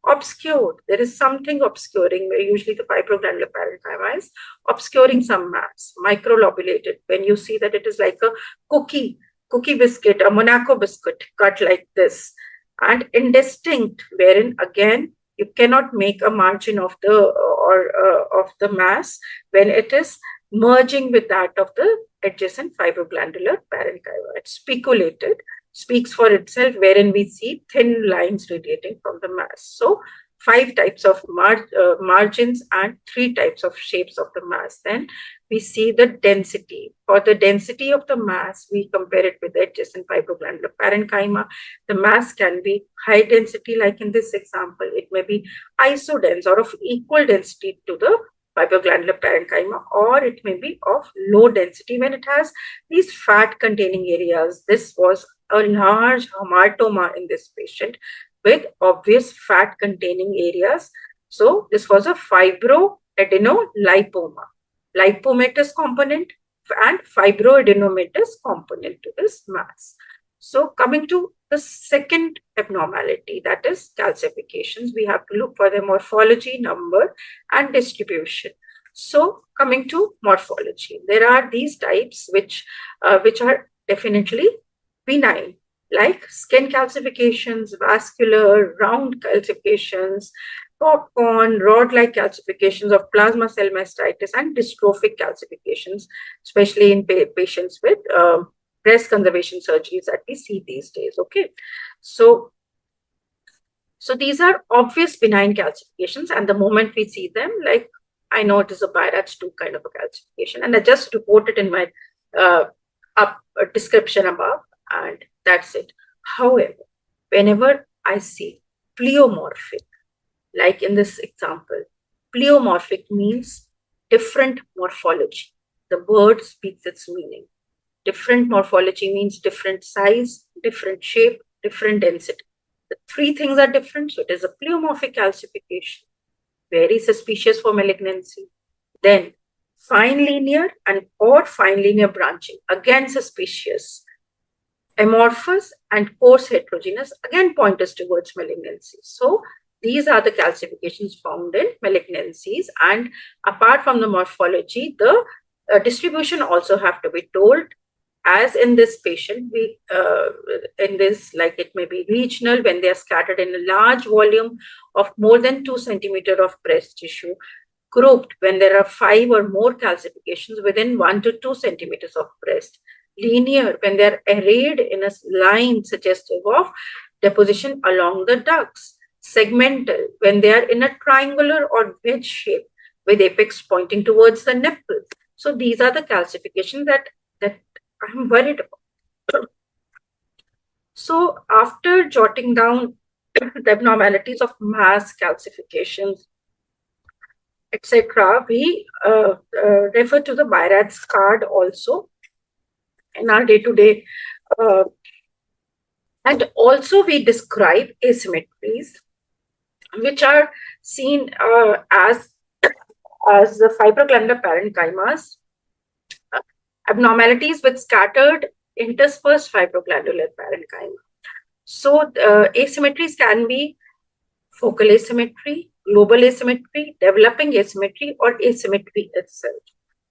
Obscured, there is something obscuring, usually the fibroglandular parenchyma is obscuring some mass. Microlobulated, when you see that it is like a cookie biscuit, a Monaco biscuit cut like this. And indistinct, wherein again you cannot make a margin of the mass when it is merging with that of the adjacent fibroglandular parenchyma. It's spiculated, speaks for itself, wherein we see thin lines radiating from the mass. So 5 types of margins and 3 types of shapes of the mass. Then we see the density. For the density of the mass, we compare it with the adjacent fibroglandular parenchyma. The mass can be high density, like in this example. It may be isodense or of equal density to the fibroglandular parenchyma, or it may be of low density when it has these fat containing areas. This was a large hamartoma in this patient with obvious fat containing areas. So this was a fibroadenolipoma, lipomatous component and fibroadenomatous component to this mass. So coming to the second abnormality, that is calcifications, we have to look for the morphology, number, and distribution. So coming to morphology, there are these types which are definitely benign, like skin calcifications, vascular, round calcifications, popcorn, rod-like calcifications of plasma cell mastitis, and dystrophic calcifications, especially in patients with breast conservation surgeries that we see these days. Okay, so these are obvious benign calcifications, and the moment we see them, like I know it is a Bairad's 2 kind of a calcification, and I just reported in my description above, and that's it. However, whenever I see pleomorphic, like in this example, pleomorphic means different morphology. The word speaks its meaning. Different morphology means different size, different shape, different density. The 3 things are different, so it is a pleomorphic calcification. Very suspicious for malignancy. Then fine linear or fine linear branching, again suspicious. Amorphous and coarse heterogeneous, again point us towards malignancy. So these are the calcifications found in malignancies, and apart from the morphology, the distribution also have to be told. As in this patient, in this, like it may be regional when they are scattered in a large volume of more than 2 centimeters of breast tissue, grouped when there are 5 or more calcifications within 1 to 2 centimeters of breast, linear when they are arrayed in a line suggestive of deposition along the ducts, segmental when they are in a triangular or wedge shape with apex pointing towards the nipple. So these are the calcifications that I'm worried about. So after jotting down the abnormalities of mass, calcifications, etc., we refer to the Bairad's card also in our day-to-day, and also we describe asymmetries, which are seen as the fibroglandular parenchymas, abnormalities with scattered interspersed fibroglandular parenchyma. So asymmetries can be focal asymmetry, global asymmetry, developing asymmetry, or asymmetry itself.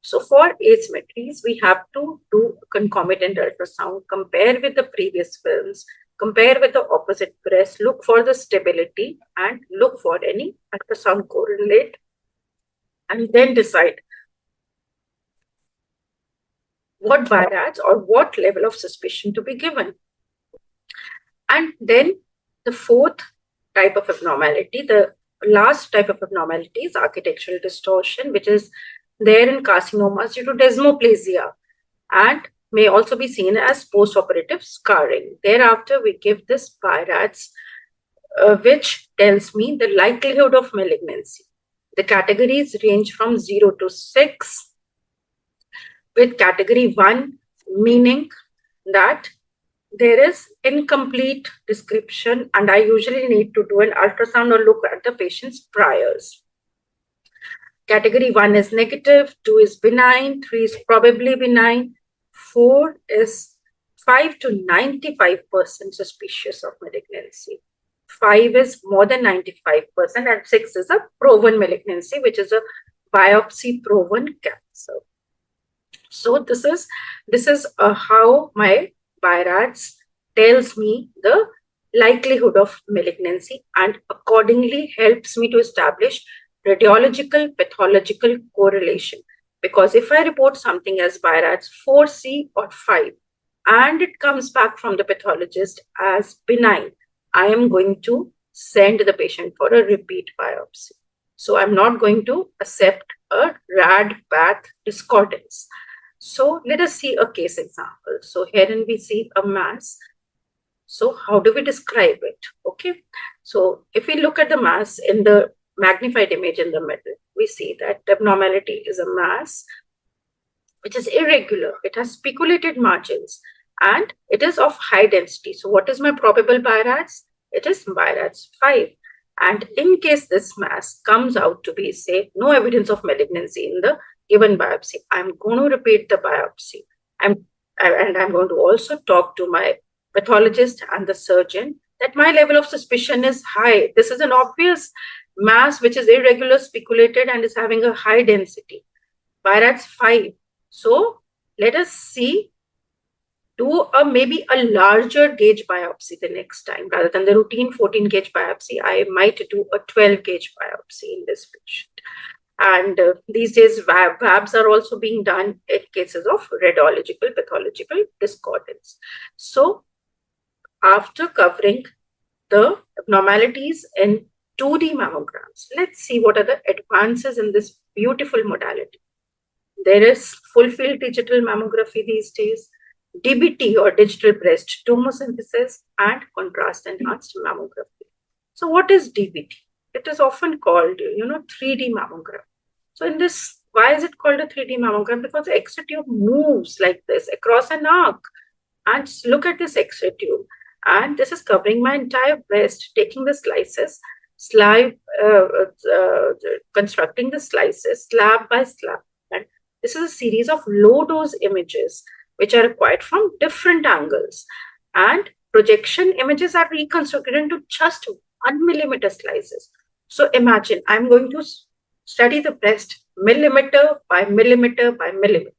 So for asymmetries, we have to do concomitant ultrasound, compare with the previous films, compare with the opposite breast, look for the stability, and look for any ultrasound correlate, and then decide what BIRADS or what level of suspicion to be given. And then the fourth type of abnormality, the last type of abnormality is architectural distortion, which is there in carcinomas due to desmoplasia and may also be seen as postoperative scarring. Thereafter, we give this BIRADS, which tells me the likelihood of malignancy. The categories range from 0 to 6, with category 1 meaning that there is incomplete description and I usually need to do an ultrasound or look at the patient's priors. Category 1 is negative, 2 is benign, 3 is probably benign, 4 is 5 to 95% suspicious of malignancy. 5 is more than 95% and 6 is a proven malignancy, which is a biopsy proven cancer. So this is how my BIRADS tells me the likelihood of malignancy and accordingly helps me to establish radiological pathological correlation. Because if I report something as BIRADS 4C or 5 and it comes back from the pathologist as benign, I am going to send the patient for a repeat biopsy. So I'm not going to accept a RAD-PATH discordance. So let us see a case example. So herein we see a mass. So how do we describe it? Okay. So if we look at the mass in the magnified image in the middle, we see that the abnormality is a mass which is irregular. It has spiculated margins and it is of high density. So what is my probable BIRADS? It is BIRADS 5. And in case this mass comes out to be, say, no evidence of malignancy in the given biopsy, I'm going to repeat the biopsy. And I'm going to also talk to my pathologist and the surgeon that my level of suspicion is high. This is an obvious mass which is irregular, spiculated, and is having a high density. BIRADS 5. So let us see, do maybe a larger gauge biopsy the next time. Rather than the routine 14 gauge biopsy, I might do a 12 gauge biopsy in this patient. And these days, VABs are also being done in cases of radiological pathological discordance. So after covering the abnormalities in 2D mammograms, let's see what are the advances in this beautiful modality. There is full field digital mammography these days, DBT or digital breast tomosynthesis, and contrast enhanced mammography. So what is DBT? It is often called, 3D mammogram. So in this, why is it called a 3D mammogram? Because the X-ray tube moves like this across an arc. And look at this X-ray tube. And this is covering my entire breast, taking the slices, constructing the slices slab by slab. And this is a series of low-dose images which are required from different angles. And projection images are reconstructed into just 1 millimeter slices. So imagine I'm going to study the breast millimeter by millimeter by millimeter.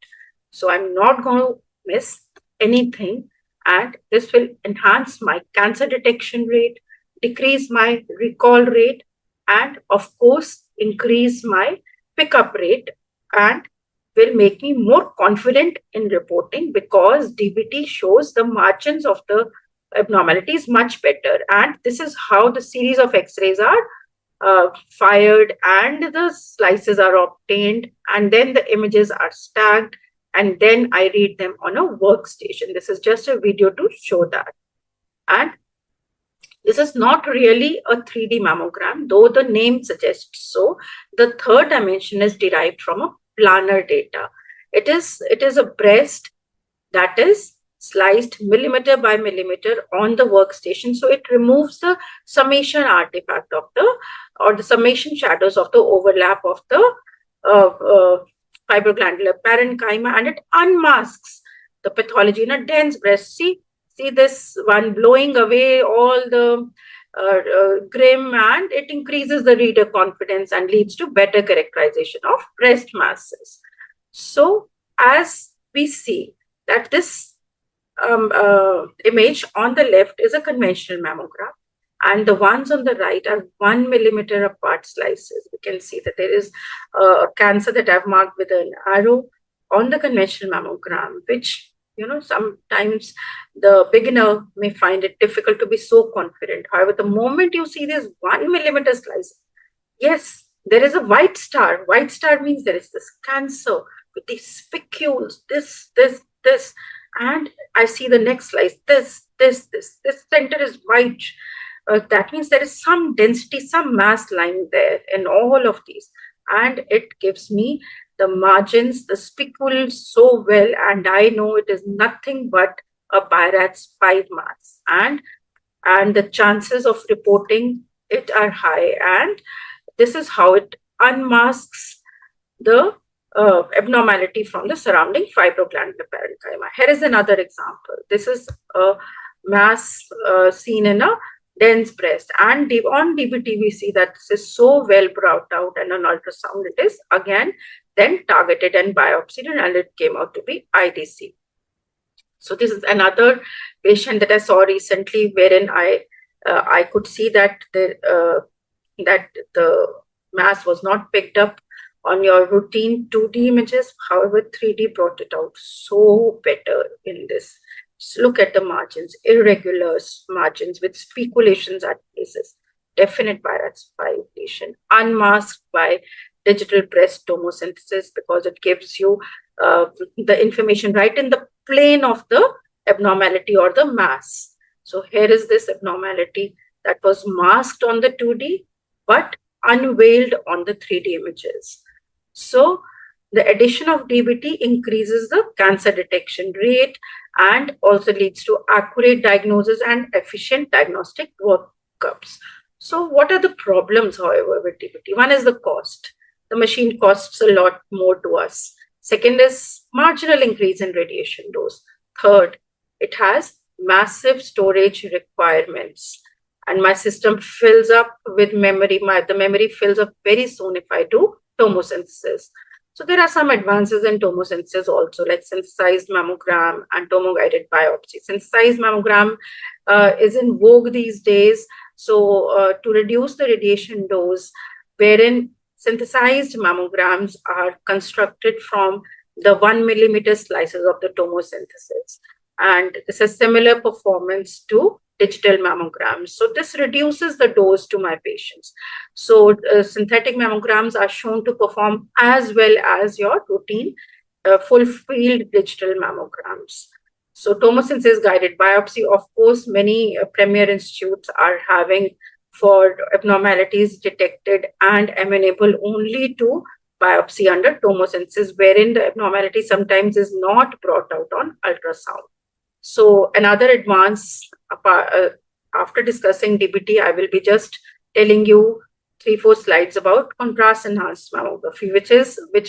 So I'm not going to miss anything. And this will enhance my cancer detection rate, decrease my recall rate, and of course, increase my pickup rate, and will make me more confident in reporting because DBT shows the margins of the abnormalities much better. And this is how the series of X-rays are fired and the slices are obtained, and then the images are stacked, and then I read them on a workstation. This is just a video to show that. And this is not really a 3D mammogram, though the name suggests so. The third dimension is derived from a planar data. It is a breast that is sliced millimeter by millimeter on the workstation. So it removes the summation artifact of the summation shadows of the overlap of the fibroglandular parenchyma, and it unmasks the pathology in a dense breast. See this one blowing away all the grim, and it increases the reader confidence and leads to better characterization of breast masses. So as we see that this image on the left is a conventional mammogram, and the ones on the right are 1 millimeter apart slices. We can see that there is a cancer that I've marked with an arrow, on the conventional mammogram, which, sometimes the beginner may find it difficult to be so confident. However, the moment you see this 1 millimeter slice, yes, there is a white star. White star means there is this cancer with these spicules, this. And I see the next slice, this center is white. That means there is some density, some mass lying there in all of these. And it gives me the margins, the spicules so well. And I know it is nothing but a BI-RADS 5 mass. And the chances of reporting it are high. And this is how it unmasks the abnormality from the surrounding fibroglandular parenchyma. Here is another example. This is a mass seen in a dense breast, and on DBT we see that this is so well brought out, and on ultrasound it is again then targeted and biopsied, and it came out to be IDC. So this is another patient that I saw recently, wherein I could see that that the mass was not picked up on your routine 2D images. However, 3D brought it out so better in this. Just look at the margins, irregular margins with speculations at places, definite BI-RADS 5 lesion, unmasked by digital breast tomosynthesis, because it gives you the information right in the plane of the abnormality or the mass. So here is this abnormality that was masked on the 2D, but unveiled on the 3D images. So the addition of DBT increases the cancer detection rate and also leads to accurate diagnosis and efficient diagnostic workups. So what are the problems, however, with DBT? One is the cost. The machine costs a lot more to us. Second is marginal increase in radiation dose. Third, it has massive storage requirements. And my system fills up with memory. The memory fills up very soon if I do tomosynthesis. So there are some advances in tomosynthesis also, like synthesized mammogram and tomo-guided biopsy. Synthesized mammogram is in vogue these days. So to reduce the radiation dose, wherein synthesized mammograms are constructed from the 1 millimeter slices of the tomosynthesis. And this has similar performance to digital mammograms. So this reduces the dose to my patients. So synthetic mammograms are shown to perform as well as your routine full field digital mammograms. So tomosynthesis guided biopsy, of course, many premier institutes are having for abnormalities detected and amenable only to biopsy under tomosynthesis, wherein the abnormality sometimes is not brought out on ultrasound. So another advance, after discussing DBT, I will be just telling you 3-4 slides about contrast enhanced mammography, which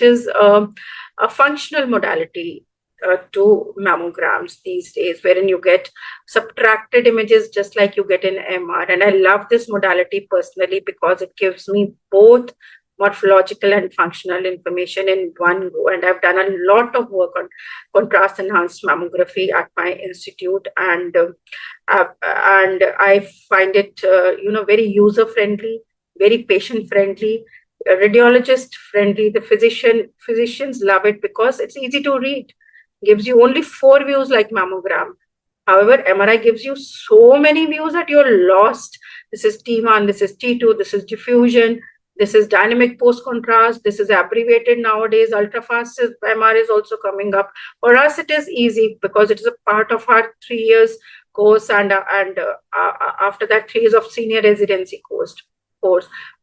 is a functional modality to mammograms these days, wherein you get subtracted images just like you get in MR. And I love this modality personally because it gives me both morphological and functional information in one go. And I've done a lot of work on contrast enhanced mammography at my institute, and I find it very user friendly, very patient friendly, radiologist friendly. The physicians love it because it's easy to read. Gives you only 4 views like mammogram. However, MRI gives you so many views that you're lost. This is T1, this is T2, this is diffusion, this is dynamic post-contrast, this is abbreviated nowadays. Ultra-fast MR is also coming up. For us, it is easy because it is a part of our 3 years course, and after that 3 years of senior residency course.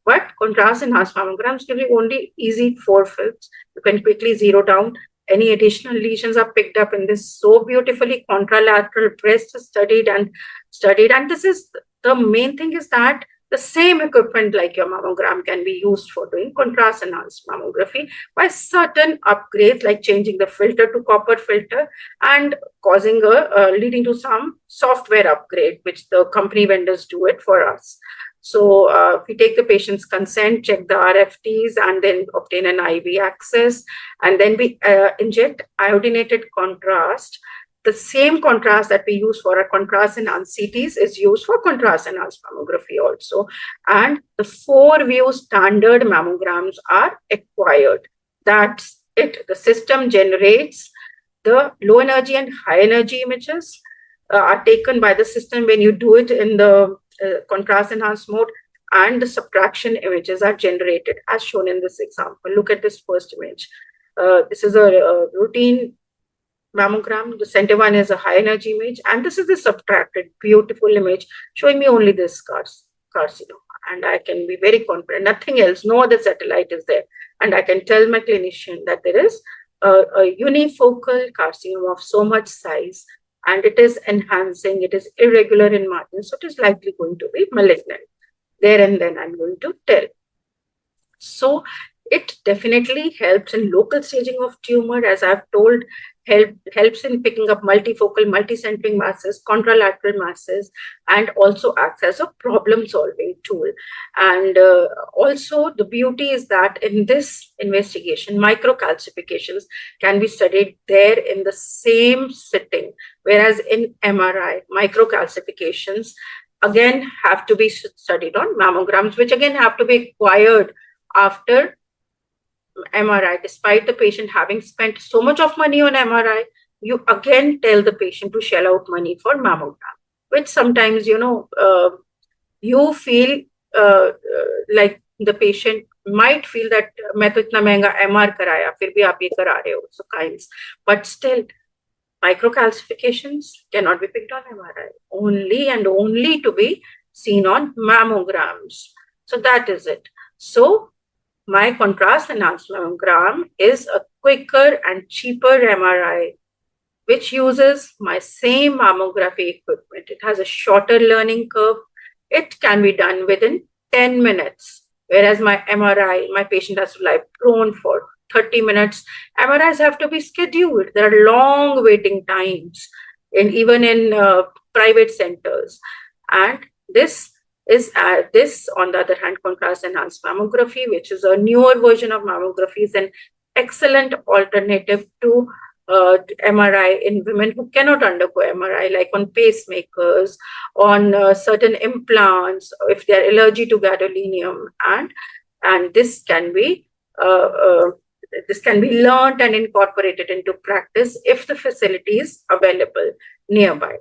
But contrast enhanced mammograms give you only easy 4 films. You can quickly zero down. Any additional lesions are picked up in this so beautifully. Contralateral breast is studied. And this is the main thing, is that the same equipment like your mammogram can be used for doing contrast enhanced mammography by certain upgrades, like changing the filter to copper filter and causing leading to some software upgrade, which the company vendors do it for us. So we take the patient's consent, check the RFTs, and then obtain an IV access. And then we inject iodinated contrast. The same contrast that we use for our contrast enhanced CTs is used for contrast enhanced mammography also. And the 4-view standard mammograms are acquired. That's the system generates the low energy and high energy images are taken by the system when you do it in the contrast enhanced mode, and the subtraction images are generated as shown in this example. Look at this first image. This is a routine mammogram. The center one is a high energy image, and this is the subtracted beautiful image showing me only this carcinoma. And I can be very confident, nothing else, no other satellite is there. And I can tell my clinician that there is a unifocal carcinoma of so much size, and it is enhancing, it is irregular in margin, so it is likely going to be malignant. There and then I'm going to tell. So it definitely helps in local staging of tumor, as I've told, helps in picking up multifocal, multicentric masses, contralateral masses, and also acts as a problem-solving tool. And also the beauty is that in this investigation, microcalcifications can be studied there in the same sitting, whereas in MRI, microcalcifications again have to be studied on mammograms, which again have to be acquired after MRI. Despite the patient having spent so much of money on MRI, you again tell the patient to shell out money for mammogram, which sometimes, you feel like the patient might feel that मैं तो इतना महंगा MR कराया, फिर भी आप ये करा रहे हो, so kinds. But still, microcalcifications cannot be picked on MRI, only and only to be seen on mammograms. So that is it. So my contrast enhanced mammogram is a quicker and cheaper MRI, which uses my same mammography equipment. It has a shorter learning curve. It can be done within 10 minutes, whereas my MRI, my patient has to lie prone for 30 minutes. MRIs have to be scheduled. There are long waiting times, and even in private centers. And this is this, on the other hand, contrast enhanced mammography, which is a newer version of mammography, is an excellent alternative to MRI in women who cannot undergo MRI, like on pacemakers, on certain implants, if they are allergic to gadolinium, and this can be learned and incorporated into practice if the facility is available nearby.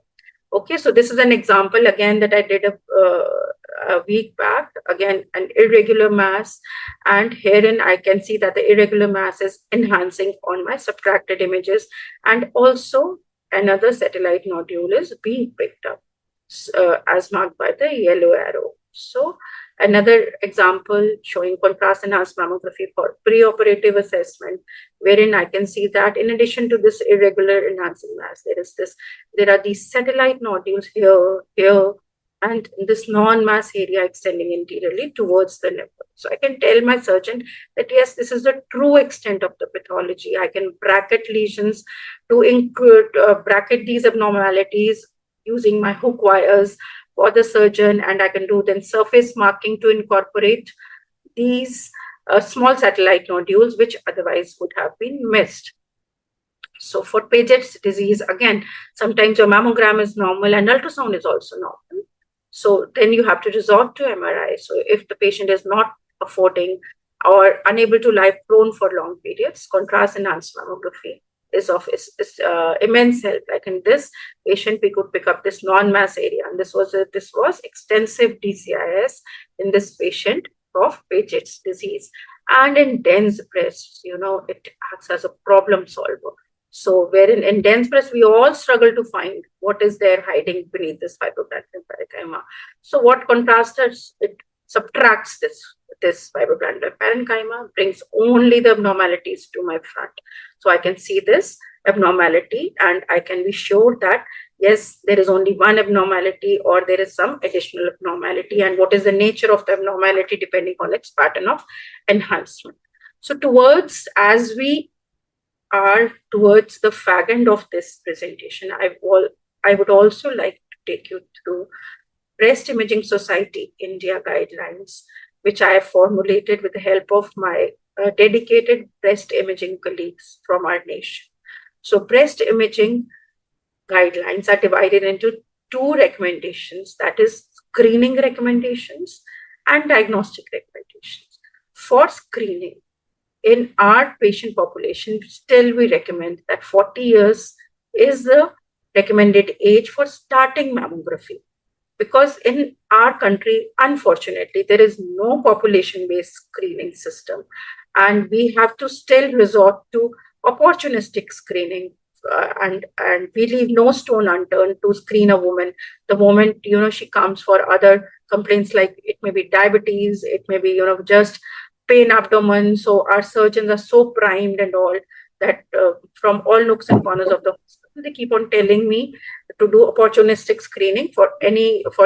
Okay, so this is an example again that I did a week back, again an irregular mass, and herein I can see that the irregular mass is enhancing on my subtracted images, and also another satellite nodule is being picked up as marked by the yellow arrow. So another example showing contrast enhanced mammography for preoperative assessment, wherein I can see that in addition to this irregular enhancing mass, there are these satellite nodules here, and this non-mass area extending anteriorly towards the nipple. So I can tell my surgeon that yes, this is the true extent of the pathology. I can bracket lesions to include bracket these abnormalities using my hook wires for the surgeon, and I can do then surface marking to incorporate these small satellite nodules which otherwise would have been missed. So for Paget's disease, again, sometimes your mammogram is normal and ultrasound is also normal. So then you have to resort to MRI. So if the patient is not affording or unable to lie prone for long periods, contrast enhanced mammography is of immense help. Like in this patient, we could pick up this non-mass area, and this was extensive DCIS in this patient of Paget's disease. And in dense breasts, it acts as a problem solver. So wherein in dense breast, we all struggle to find what is there hiding beneath this fibroglandular parenchyma. So what contrast does, it subtracts this fibroglandular parenchyma, brings only the abnormalities to my front. So I can see this abnormality, and I can be sure that yes, there is only one abnormality or there is some additional abnormality, and what is the nature of the abnormality depending on its pattern of enhancement. So as we are towards the fag end of this presentation, I would also like to take you through Breast Imaging Society India guidelines, which I have formulated with the help of my dedicated breast imaging colleagues from our nation. So breast imaging guidelines are divided into two recommendations, that is screening recommendations and diagnostic recommendations. For screening, in our patient population, still we recommend that 40 years is the recommended age for starting mammography. Because in our country, unfortunately, there is no population-based screening system, and we have to still resort to opportunistic screening, and we leave no stone unturned to screen a woman the moment she comes for other complaints, like it may be diabetes, it may be just pain abdomen. So our surgeons are so primed and all that from all nooks and corners of the hospital, they keep on telling me to do opportunistic screening for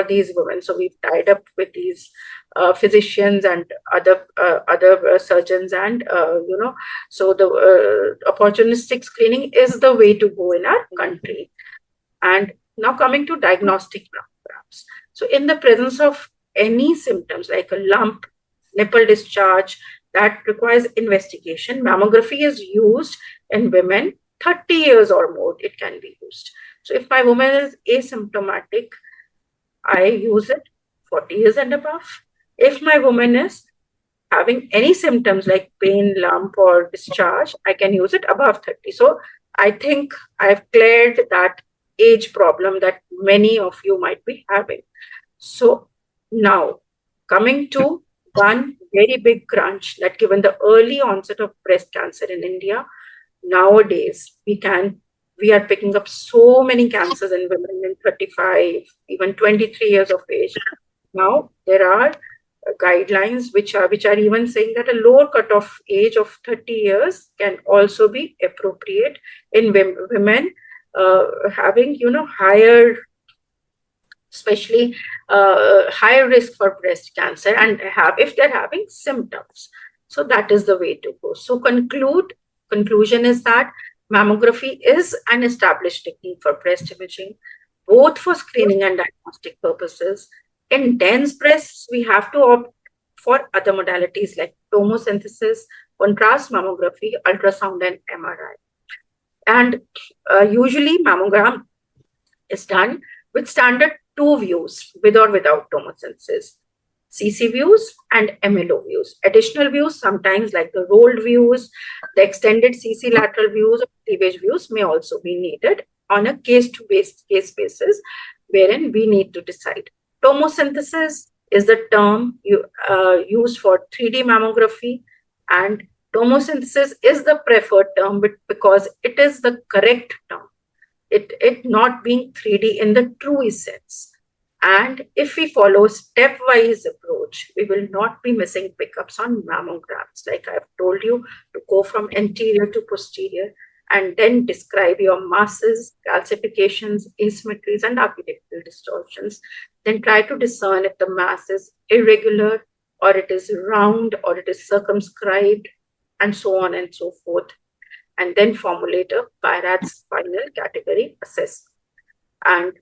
these women. So we've tied up with these physicians and other surgeons, and so the opportunistic screening is the way to go in our country. And now coming to diagnostic mammograms. So in the presence of any symptoms like a lump, nipple discharge that requires investigation, mammography is used in women 30 years or more. It can be used. So if my woman is asymptomatic, I use it 40 years and above. If my woman is having any symptoms like pain, lump, or discharge, I can use it above 30. So I think I've cleared that age problem that many of you might be having. So now coming to one very big crunch, that given the early onset of breast cancer in India, nowadays we are picking up so many cancers in women in 35, even 23 years of age. Now there are guidelines which are even saying that a lower cutoff age of 30 years can also be appropriate in women having higher, especially higher risk for breast cancer, and if they're having symptoms. So that is the way to go. So conclusion is that mammography is an established technique for breast imaging, both for screening and diagnostic purposes. In dense breasts, we have to opt for other modalities like tomosynthesis, contrast mammography, ultrasound, and MRI. And usually mammogram is done with standard 2 views, with or without tomosynthesis. CC views and MLO views. Additional views, sometimes like the rolled views, the extended CC lateral views, or cleavage views may also be needed on a case basis, wherein we need to decide. Tomosynthesis is the term used for 3D mammography, and tomosynthesis is the preferred term because it is the correct term. It not being 3D in the true sense. And if we follow a stepwise approach, we will not be missing pickups on mammograms. Like I've told you, to go from anterior to posterior and then describe your masses, calcifications, asymmetries, and architectural distortions. Then try to discern if the mass is irregular, or it is round, or it is circumscribed, and so on and so forth. And then formulate a BI-RADS final category assessment. And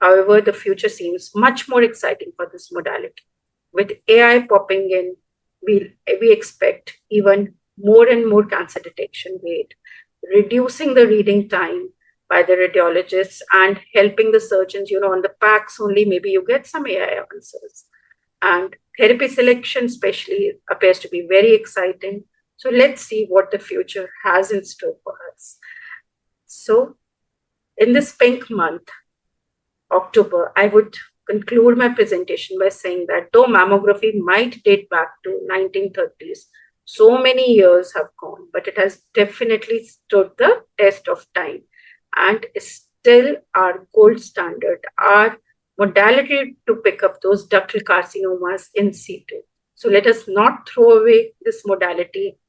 however, the future seems much more exciting for this modality. With AI popping in, we expect even more and more cancer detection rate, reducing the reading time by the radiologists and helping the surgeons, on the PACS only, maybe you get some AI answers. And therapy selection especially appears to be very exciting. So let's see what the future has in store for us. So in this pink month, October, I would conclude my presentation by saying that though mammography might date back to 1930s, so many years have gone, but it has definitely stood the test of time and is still our gold standard, our modality to pick up those ductal carcinomas in situ. So let us not throw away this modality.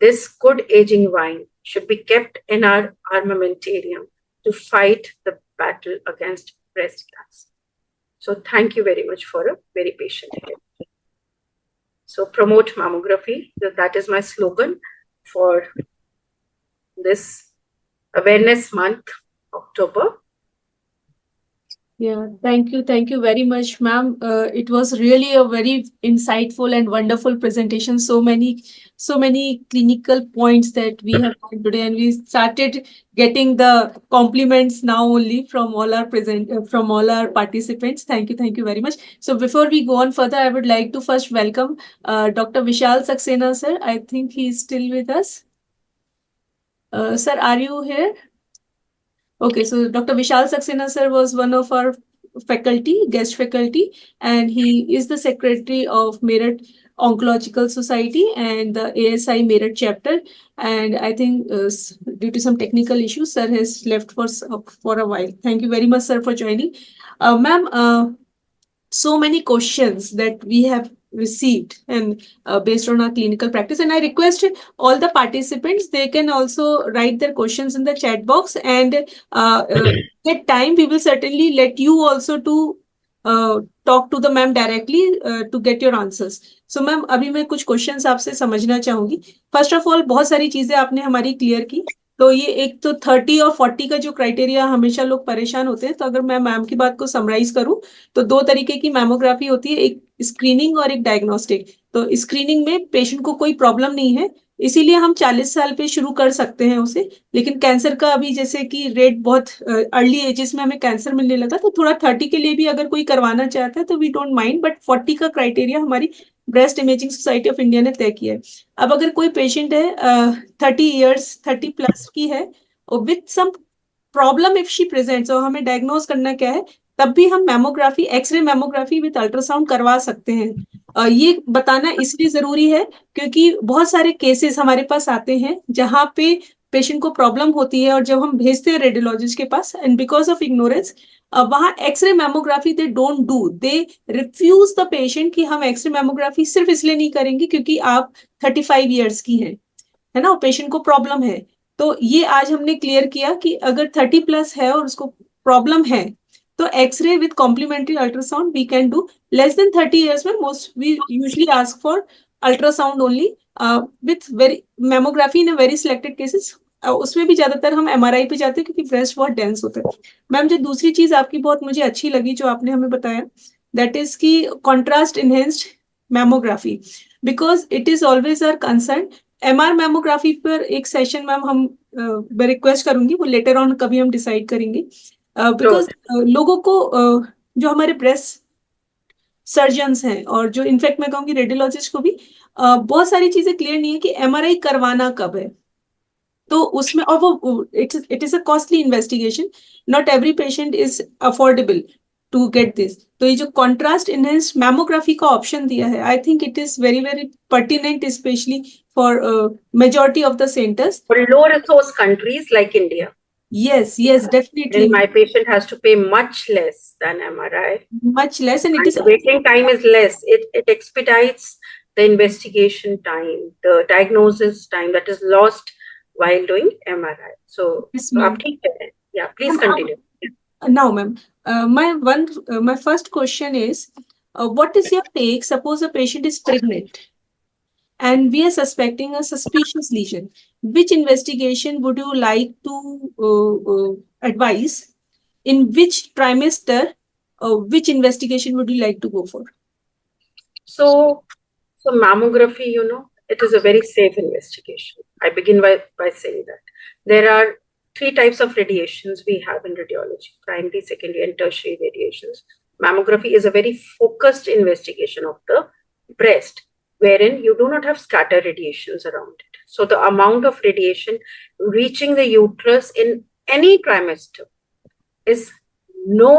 This good aging wine should be kept in our armamentarium to fight the battle against breast cancer. So thank you very much for a very patient attention. So promote mammography. That is my slogan for this awareness month, October. Yeah, thank you very much, ma'am. It was really a very insightful and wonderful presentation. So many clinical points that we have learned today, and we started getting the compliments now only from all our from all our participants. Thank you very much. So before we go on further, I would like to first welcome Dr. Vishal Saxena, sir. I think he is still with us. Sir, are you here? Okay, so Dr. Vishal Saxena sir was one of our guest faculty, and he is the secretary of Meerut Oncological Society and the ASI Meerut chapter. And I think due to some technical issues, sir has left for a while. Thank you very much, sir, for joining. Ma'am, so many questions that we have received and based on our clinical practice, and I request all the participants, they can also write their questions in the chat box, and at time we will certainly let you also to talk to the ma'am directly to get your answers. So ma'am, अभी मैं कुछ questions आपसे समझना चाहूंगी. First of all, बहुत सारी चीजें आपने हमारी क्लियर की. तो ये एक तो 30 और 40 का जो क्राइटेरिया हमेशा लोग परेशान होते हैं, तो अगर मैं मैम की बात को समराइज करूं तो दो तरीके की मैमोग्राफी होती है, एक स्क्रीनिंग और एक डायग्नोस्टिक. तो स्क्रीनिंग में पेशेंट को कोई प्रॉब्लम नहीं है, इसीलिए हम 40 साल पे शुरू कर सकते हैं उसे. लेकिन कैंसर का अभी जैसे कि रेट बहुत अर्ली एजेस में हमें कैंसर मिलने लगा, तो थोड़ा 30 के लिए भी अगर कोई करवाना चाहता है तो वी डोंट माइंड, बट 40 का क्राइटेरिया हमारी breast imaging society of India ने तय किया है. अब अगर कोई पेशेंट है 30 प्लस की है with some problem, if she presents, और हमें डायग्नोज करना क्या है, तब भी हम mammography, x-ray mammography with ultrasound करवा सकते हैं. ये बताना इसलिए जरूरी है क्योंकि बहुत सारे केसेस हमारे पास आते हैं जहां पे पेशेंट को प्रॉब्लम होती है, और जब हम भेजते हैं रेडियोलॉजिस्ट के पास, एंड बिकॉज ऑफ इग्नोरेंस वहां x-ray mammography they don't do, they refuse the patient कि हम एक्सरे मैमोग्राफी सिर्फ इसलिए नहीं करेंगे क्योंकि आप 35 ईयर्स की हैं, है ना, पेशेंट को प्रॉब्लम है. तो ये आज हमने क्लियर किया कि अगर 30 प्लस है और उसको प्रॉब्लम है तो X-ray with complementary ultrasound we can do. Less than 30 years में most we usually ask for ultrasound only with very mammography in very selected cases. उसमें भी ज्यादातर हम एमआरआई पे जाते हैं क्योंकि ब्रेस्ट बहुत डेंस होता है. मैम, जो दूसरी चीज आपकी बहुत मुझे अच्छी लगी जो आपने हमें बताया, दैट इज की contrast enhanced mammography, because it is always our concern. MR mammography पर एक सेशन मैम हम मैं रिक्वेस्ट करूंगी, वो लेटर ऑन कभी हम डिसाइड करेंगे, बिकॉज लोगों को जो हमारे ब्रेस्ट सर्जन्स हैं और जो इनफैक्ट मैं कहूंगी रेडियोलॉजिस्ट को भी बहुत सारी चीजें क्लियर नहीं है कि एमआरआई करवाना कब है. तो उसमें, और वो it is a costly investigation, not every patient is affordable to get this. तो ये जो कॉन्ट्रास्ट इनहेंस्ड मैमोग्राफी का ऑप्शन दिया है, I think it is very very pertinent, specially for majority of the centres. For low resource countries like India, Yes, definitely. then my patient has to pay much less than MRI. Much less, and it And is the waiting time is less. It expedites the investigation time, the diagnosis time that is lost while doing MRI. So, Yes, so ma'am. आप ठीक कह रहे हैं. Yeah, please continue. Now, ma'am, my first question is, what is your take? Suppose a patient is pregnant and we are suspecting a suspicious lesion. Which investigation would you like to advise? In which trimester, which investigation would you like to go for? So mammography, you know, it is a very safe investigation. I begin by saying that there are 3 types of radiations we have in radiology: primary, secondary, and tertiary radiations. Mammography is a very focused investigation of the breast, wherein you do not have scatter radiations around it. So the amount of radiation reaching the uterus in any trimester is no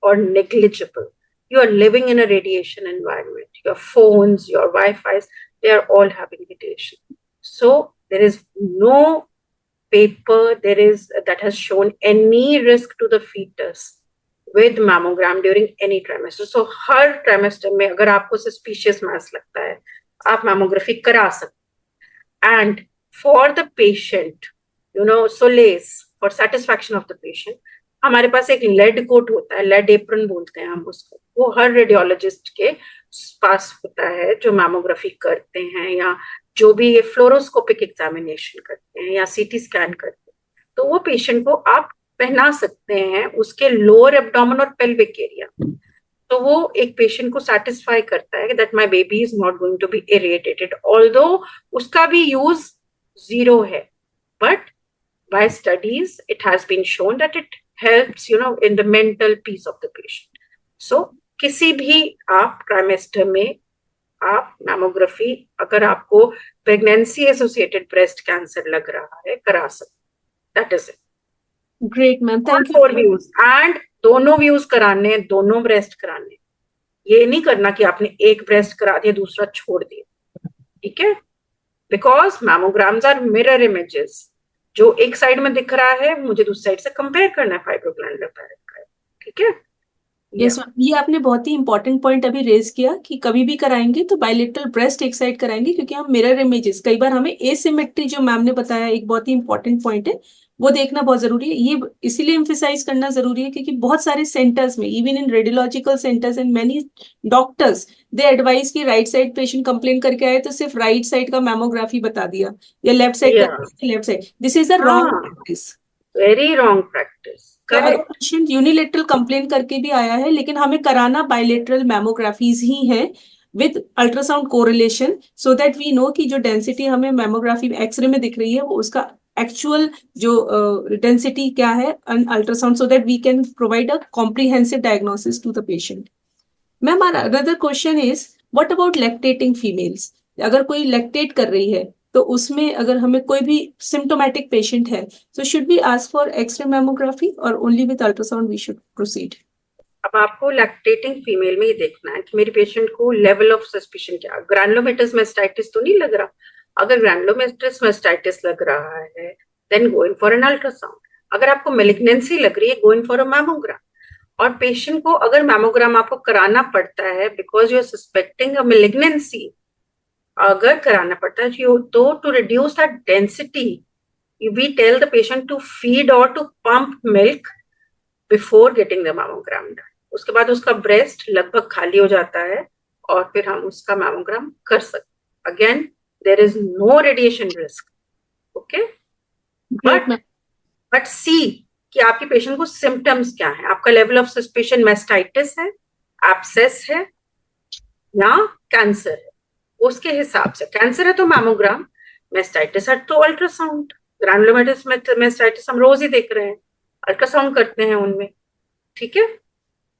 or negligible. You are living in a radiation environment. Your phones, your Wi-Fi's, they are all having radiation. So there is no paper that has shown any risk to the fetus with mammogram during any trimester. So her trimester में अगर आपको suspicious mass लगता है, आप mammography करा सकते हैं. And for the patient, you know, solace, for satisfaction of the patient, हमारे पास एक लेड कोट होता है, लेड एप्रन बोलते हैं हम उसको. वो हर रेडियोलॉजिस्ट के पास होता है जो मैमोग्राफी करते हैं या जो भी ये फ्लोरोस्कोपिक एग्जामिनेशन करते हैं या सीटी स्कैन करते हैं. तो वो पेशेंट को आप पहना सकते हैं उसके लोअर एब्डोमेन और पेल्विक एरिया, तो वो एक पेशेंट को सेटिस्फाई करता है that my baby is not going to be irritated, although उसका भी यूज 0 है, but by studies it has been shown that it helps in the mental peace of the patient. So किसी भी आप trimester में आप मैमोग्राफी, अगर आपको प्रेगनेंसी एसोसिएटेड ब्रेस्ट कैंसर लग रहा है, करा सकते, that is it. Great, ma'am. Thank you. 4 views, and दोनों व्यूज कराने, दोनों ब्रेस्ट कराने, ये नहीं करना कि आपने एक ब्रेस्ट करा दिया दूसरा छोड़ दिया, ठीक है? बिकॉज मैमोग्राम्स आर मिरर इमेजेस, जो एक साइड में दिख रहा है मुझे दूसरी साइड से कंपेयर करना है फाइब्रोग्लैंडुलर पैरेट का, ठीक है? यस मैम, ये आपने बहुत ही इंपॉर्टेंट पॉइंट अभी रेज किया कि कभी भी कराएंगे तो बायलेटरल ब्रेस्ट एक साइड कराएंगे, क्योंकि हम मिरर इमेजेस, कई बार हमें एसिमेट्री, जो मैम ने बताया एक बहुत ही इंपॉर्टेंट पॉइंट है, वो देखना बहुत जरूरी है। ये इसीलिए एम्फेसाइज करना जरूरी है क्योंकि बहुत सारे सेंटर्स में, even in radiological centres and many doctors, they advice कि राइट साइड पेशेंट कंप्लेन करके आए तो सिर्फ राइट साइड का मैमोग्राफी बता दिया, या लेफ्ट साइड का left side. This is a wrong practice, very wrong practice. तो अगर पेशेंट यूनिलेटरल कंप्लेन करके भी आया है लेकिन हमें कराना बायलेटरल मैमोग्राफीज ही है with ultrasound correlation, so that we know कि जो डेंसिटी हमें मैमोग्राफी एक्सरे में दिख रही है वो उसका एक्चुअल जो डेंसिटी क्या है on ultrasound, so that we can provide a comprehensive diagnosis to the patient. Ma'am, another question is what about lactating females? अगर कोई लैक्टेट कर रही है तो उसमें अगर हमें कोई भी सिम्टोमेटिक पेशेंट है, so should we ask for X-ray mammography or only with ultrasound we should proceed? अब आपको लैक्टेटिंग फीमेल में ही देखना है कि मेरी पेशेंट को लेवल ऑफ सस्पिशन क्या, ग्रैनुलोमेटस मास्टाइटिस तो नहीं लग रहा। अगर ग्रैनुलोमेटस मास्टाइटिस लग रहा है then go in for an ultrasound. अगर आपको मेलिग्नेंसी लग रही है go in for a mammogram. और पेशेंट को अगर मैमोग्राम आपको कराना पड़ता है because you are suspecting a malignancy, अगर कराना पड़ता है तो to reduce that density we tell the patient to feed or to pump milk before getting the mammogram done. उसके बाद उसका ब्रेस्ट लगभग खाली हो जाता है और फिर हम उसका मैमोग्राम कर सकते। Again there is no radiation risk, okay, but see कि आपके पेशेंट को सिम्टम्स क्या है, आपका लेवल ऑफ सस्पिशन मास्टाइटिस है, एब्सेस है या कैंसर है, उसके हिसाब से। कैंसर है तो मैमोग्राम, मास्टाइटिस है तो अल्ट्रासाउंड। ग्रैनुलोमेटस मास्टाइटिस हम रोज ही देख रहे हैं, अल्ट्रासाउंड करते हैं उनमें, ठीक है?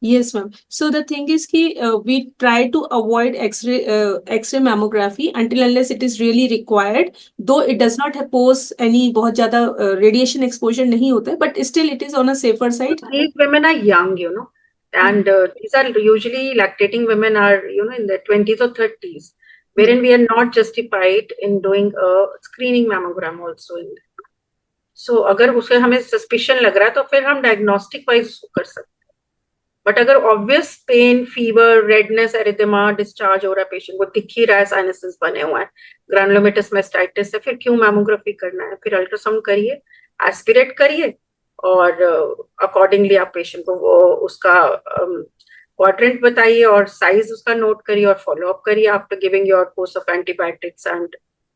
Yes, ma'am. So the thing is कि we try to avoid X-ray mammography until unless it is really required. Though it does not pose any बहुत ज्यादा radiation exposure नहीं होता है, but still it is on a safer side. These women are young, and these are usually lactating women are, in their 20s or 30s, wherein we are not justified in doing a screening mammogram also in them. So अगर उसे हमें suspicion लग रहा है तो फिर हम diagnostic wise कर सकते हैं। बट अगर obvious pain, fever, redness, erythema, discharge हो रहा है, पेशेंट को दिख ही रहा है, साइनसेस बने हुए हैं, ग्रैनुलोमेटस मास्टाइटिस है, फिर क्यों मैमोग्राफी करना है? फिर अल्ट्रासाउंड करिए, एस्पिरेट करिए और अकॉर्डिंगली आप पेशेंट को वो उसका क्वाड्रेंट बताइए और साइज उसका नोट करिए और फॉलो अप करिए after giving your course of antibiotics and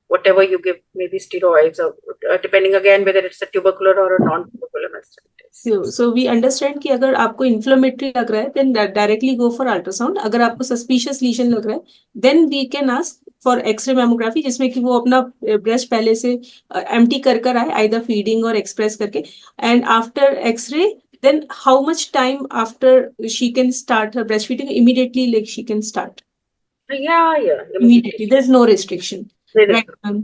whatever you give, maybe steroids or depending again whether it's a tubercular or a non-tubercular mastitis. So we understand कि अगर आपको inflammatory लग रहा है then directly go for ultrasound. अगर आपको suspicious lesion लग रहा है then we can ask for X-ray mammography, जिसमें कि वो अपना breast पहले से empty कर आए, either feeding or express करके, and after X-ray then how much time after she can start her breastfeeding? Immediately, like she can start. Yeah, Immediately. There's no restriction. Right, ma'am,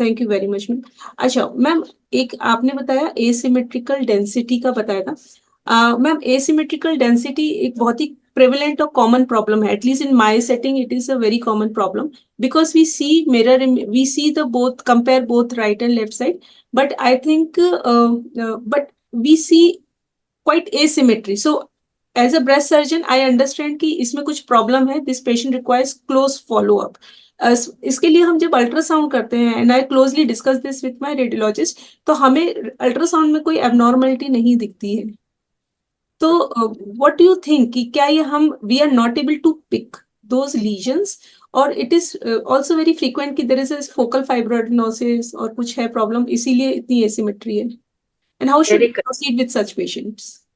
thank you very much ma'am. अच्छा ma'am, एक आपने बताया asymmetrical density का बताया था। Ma'am, asymmetrical density एक बहुत ही प्रेवलेंट और कॉमन प्रॉब्लम है, at least in my setting it is a very common problem because we see mirror, we see the both, compare both right and left side, but I think but we see quite asymmetry. So as a breast surgeon I understand कि इसमें कुछ problem है, this patient requires close follow up. इसके लिए हम जब ultrasound करते हैं, and I closely discuss this with my radiologist, तो हमें अल्ट्रासाउंड में कोई एबनॉर्मलिटी नहीं दिखती है। तो व्हाट डू यू थिंक कि क्या ये हम we are not able to pick those lesions, और it is also very frequent कि there is a focal fibroadenosis और कुछ है प्रॉब्लम, इसीलिए इतनी एसिमेट्री है? And how should Very we correct. proceed with such patients?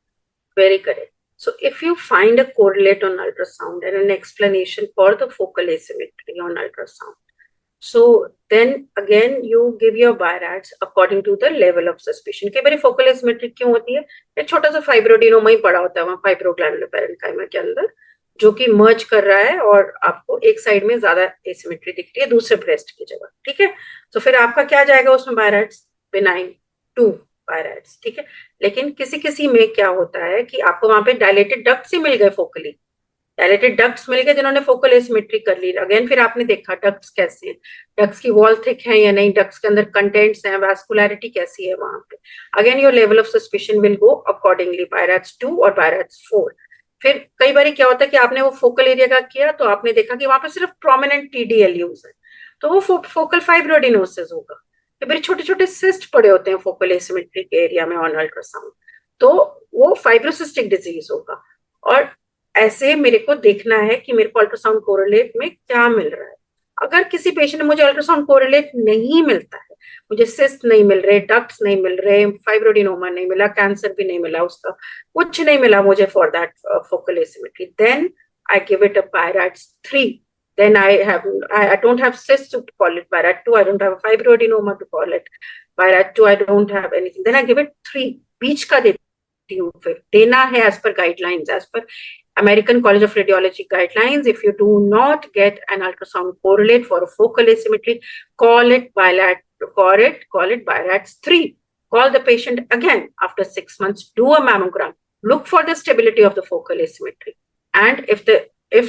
Very correct. So if you find a correlate on ultrasound and an explanation for the focal asymmetry on ultrasound, so then again you give your BI-RADS according to the level of suspicion. कई बार focal asymmetry क्यों होती है? एक छोटा सा fibroadenoma ही पड़ा होता है वहाँ फाइब्रोग्लैंडुलर पैरेन्काइमा के अंदर, जो कि मर्ज कर रहा है और आपको एक साइड में ज्यादा एसिमेट्री दिखती है दूसरे ब्रेस्ट की जगह, ठीक है? तो फिर आपका क्या जाएगा उसमें BI-RADS? बेनाइन 2 BI-RADS, ठीक है? लेकिन किसी किसी में क्या होता है कि आपको वहां पे डायलेटेड डक्ट्स ही मिल गए फोकली, डायलेटेड डक्ट्स मिल गए जिन्होंने फोकल एसिमेट्री कर ली। अगेन फिर आपने देखा डक्ट्स कैसे हैं, डक्ट्स की वॉल थिक है या नहीं, डक्ट्स के अंदर कंटेंट्स हैं, वास्कुलैरिटी कैसी है वहां पे। Again your level of suspicion will go accordingly, BI-RADS 2 और BI-RADS 4। फिर कई बार क्या होता है कि आपने वो फोकल एरिया का किया तो आपने देखा कि वहां पे सिर्फ प्रोमिनेंट TDLUs है, तो वो फोकल फाइब्रोडिनोसिस होगा। फिर छोटे छोटे सिस्ट पड़े होते हैं फोकल एसिमेट्री के एरिया में ऑन अल्ट्रासाउंड, तो वो फाइब्रोसिस्टिक डिजीज होगा। और ऐसे मेरे को देखना है कि मेरे को अल्ट्रासाउंड कोरिलेट में क्या मिल रहा है। अगर किसी पेशेंट में मुझे अल्ट्रासाउंड कोरिलेट नहीं मिलता है, मुझे सिस्ट नहीं मिल रहे, डक्ट्स नहीं मिल रहे, फाइब्रोडिनोमा नहीं मिला, कैंसर भी नहीं मिला, उसका कुछ नहीं मिला मुझे for that focal asymmetry, then I give it a BI-RADS 3. Then I don't have cysts to call it BI-RADS 2. I don't have a fibroadenoma to call it BI-RADS 2. I don't have anything. Then I give it 3. बीच का देती हूँ, फिर देना है as per guidelines, as per American College of Radiology guidelines. If you do not get an ultrasound correlate for a focal asymmetry, call it BI-RADS 3. Call the patient again after 6 months. Do a mammogram. Look for the stability of the focal asymmetry. And if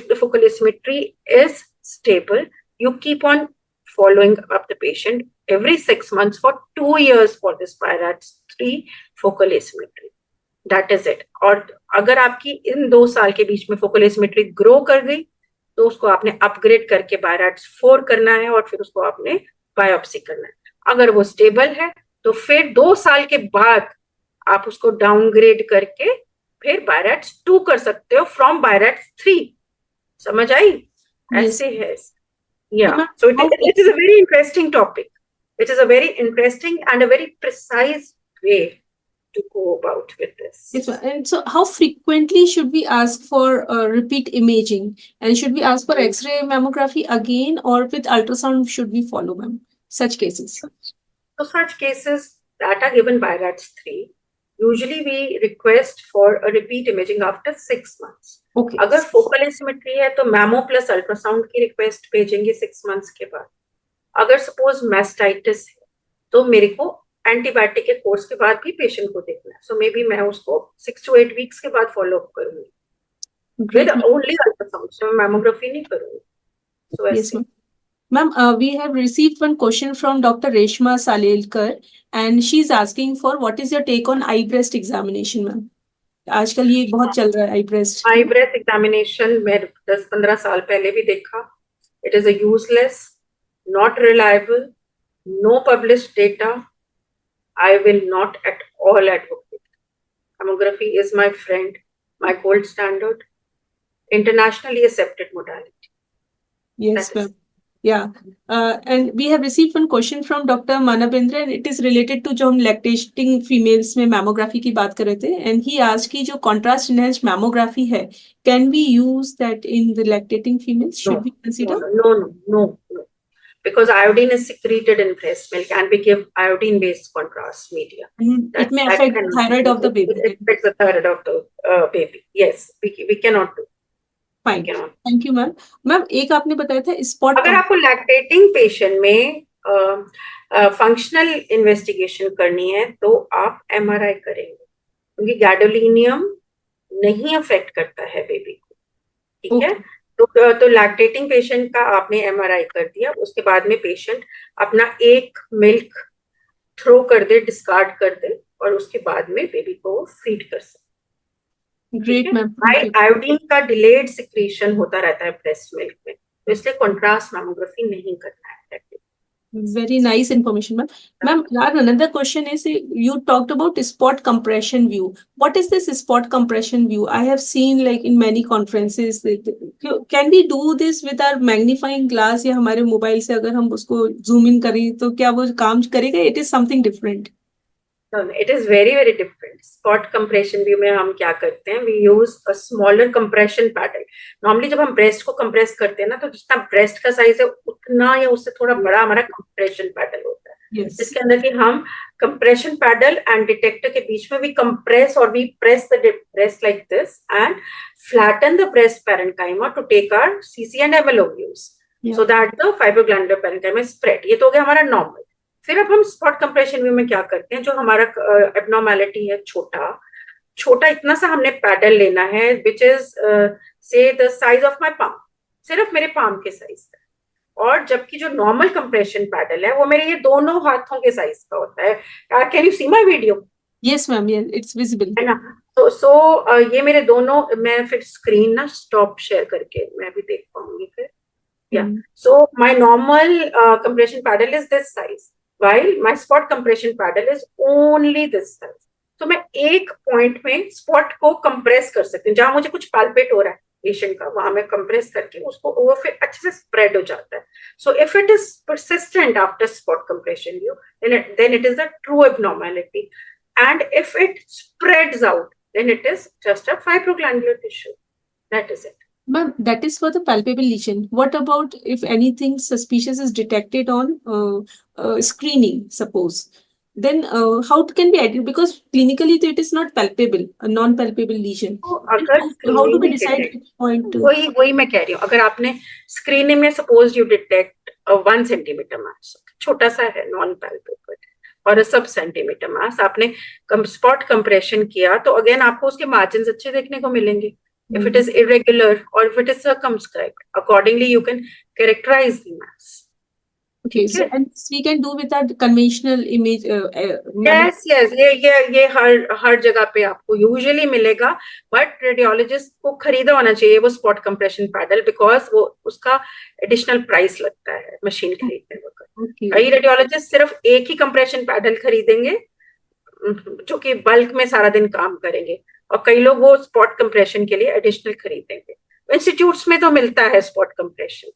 the focal asymmetry is stable, you keep on following up the patient every 6 months for 2 years for this BI-RADS 3 focal asymmetry. That is it. और अगर आपकी इन 2 साल के बीच में focal asymmetry grow कर गई तो उसको आपने अपग्रेड करके BI-RADS 4 करना है और फिर उसको आपने बायोप्सी करना है। अगर वो स्टेबल है तो फिर 2 साल के बाद आप उसको डाउनग्रेड करके फिर BI-RADS 2 कर सकते हो फ्रॉम BI-RADS 3। समझ आई? ऐसे है। Yeah. So it is a very interesting topic. It is a very interesting and a very precise way to go about with this. Yes, ma'am. And so how frequently should we ask for repeat imaging? And should we ask for X-ray mammography again, or with ultrasound should we follow, ma'am? Such cases. So such cases that are given BI-RADS 3, usually we request for a repeat imaging after 6 months. Okay. अगर focal asymmetry है तो memo plus ultrasound की request भेजेंगे 6 months के बाद। अगर suppose mastitis है तो मेरे को एंटीबायोटिक के कोर्स के बाद भी पेशेंट को देखना है, सो मे बी मैं उसको 6 to 8 weeks के बाद फॉलो अप करूंगी with only ultrasound, so mammography नहीं करूंगी। सो Yes, ma'am. Ma'am, we have received one question from Dr. Reshma Salelkar, and she's asking for what is your take on eye breast examination, ma'am? आजकल ये बहुत चल रहा है I breast. I breast examination मैं 10-15 साल पहले भी देखा। It is a useless, not reliable, no published data. I will not at all advocate. Mammography is my friend, my gold standard, internationally accepted modality. Yes, ma'am. Yeah. And we have received one question from Dr. Manabendra, and it is related to जो हम lactating females में mammography की बात कर रहे थे, and he asked कि जो contrast enhanced mammography है, can we use that in the lactating females? Should we consider? No. Because iodine is secreted in breast milk and we give iodine-based contrast media. It may affect the thyroid of the baby. It affects the thyroid of the baby. Yes, we cannot do. Fine. Thank you, ma'am. Ma'am, एक आपने बताया था spot. अगर आपको lactating patient में functional investigation करनी है तो आप MRI करेंगे, क्योंकि gadolinium नहीं affect करता है बेबी को, ठीक है? तो लैक्टेटिंग पेशेंट का आपने MRI कर दिया, उसके बाद में पेशेंट अपना एक मिल्क थ्रो कर दे, डिस्कार्ड कर दे और उसके बाद में बेबी को फीड कर सकते। Great ma'am. आयोडीन का डिलेड सिक्रीशन होता रहता है ब्रेस्ट मिल्क में, तो इसलिए कॉन्ट्रास्ट मैमोग्राफी नहीं करना है। Very nice information, ma'am. Ma'am, another question is, you talked about spot compression view. What is this spot compression view? I have seen like in many conferences. Can we do this with our magnifying glass या हमारे mobile से अगर हम उसको zoom in करें तो क्या वो काम करेगा? It is something different. No, no, it is very, very different. Spot compression view में हम क्या करते हैं? We use a smaller compression paddle. Normally जब हम breast को compress करते हैं ना, तो जितना breast का size है उतना या उससे थोड़ा बड़ा हमारा compression paddle होता है. Yes. जिसके अंदर कि हम compression paddle and detector के बीच में we compress or we press the breast like this and flatten the breast parenchyma to take our CC and MLO views. Yeah. So that the fibroglandular parenchyma is spread. ये तो हो गया हमारा normal. फिर अब हम स्पॉट कंप्रेशन व्यू में क्या करते हैं, जो हमारा एब्नॉर्मैलिटी है छोटा इतना सा हमने पैडल लेना है विच इज से the size of my palm, सिर्फ मेरे पाम के साइज का, और जबकि जो नॉर्मल कंप्रेशन पैडल है वो मेरे ये दोनों हाथों के साइज का होता है. Can you see my video? Yes, ma'am. Yeah, it's visible. है ना. तो ये मेरे दोनों, मैं फिर स्क्रीन ना स्टॉप शेयर करके मैं भी देख पाऊंगी फिर. Yeah. So my normal compression paddle is this size, while my spot compression paddle is only this size. So मैं एक पॉइंट में स्पॉट को कंप्रेस कर सकती हूँ, जहां मुझे कुछ पैल्पेट हो रहा है पेशेंट का, वहां मैं कंप्रेस करके उसको वो फिर अच्छे से स्प्रेड हो जाता है. So if it is persistent after spot compression view, then it is a true abnormality, and if it spreads out, then it is just a fibroglandular tissue. That is it. Ma'am, that is for the palpable lesion. What about if anything suspicious is detected on screening, suppose? Then how it can be identified? Because clinically it is not palpable, a non-palpable lesion. तो Then अगर how do we screening decide detect- which point to? वही मैं कह रही हूँ, अगर आपने screening में सपोज यू डिटेक्ट 1 सेंटीमीटर मास, छोटा सा है, नॉन पैल्पेबल, और सब सेंटीमीटर मास आपने स्पॉट कंप्रेशन किया, तो अगेन आपको उसके मार्जिन अच्छे देखने को मिलेंगे. If it is irregular or if it is circumscribed, accordingly you can characterize the mass. Okay, so and we can do with that conventional image. Yes, ये हर जगह पे आपको यूजुअली मिलेगा, बट रेडियोलॉजिस्ट को खरीदा होना चाहिए वो स्पॉट कंप्रेशन पैडल, बिकॉज वो उसका एडिशनल प्राइस लगता है मशीन खरीदने वक्त. Okay. कई रेडियोलॉजिस्ट सिर्फ एक ही कंप्रेशन पैडल खरीदेंगे जो कि बल्क में सारा दिन काम करेंगे, और कई लोग वो स्पॉट कंप्रेशन के लिए एडिशनल खरीदेंगे. इंस्टीट्यूट्स में तो मिलता है spot compression,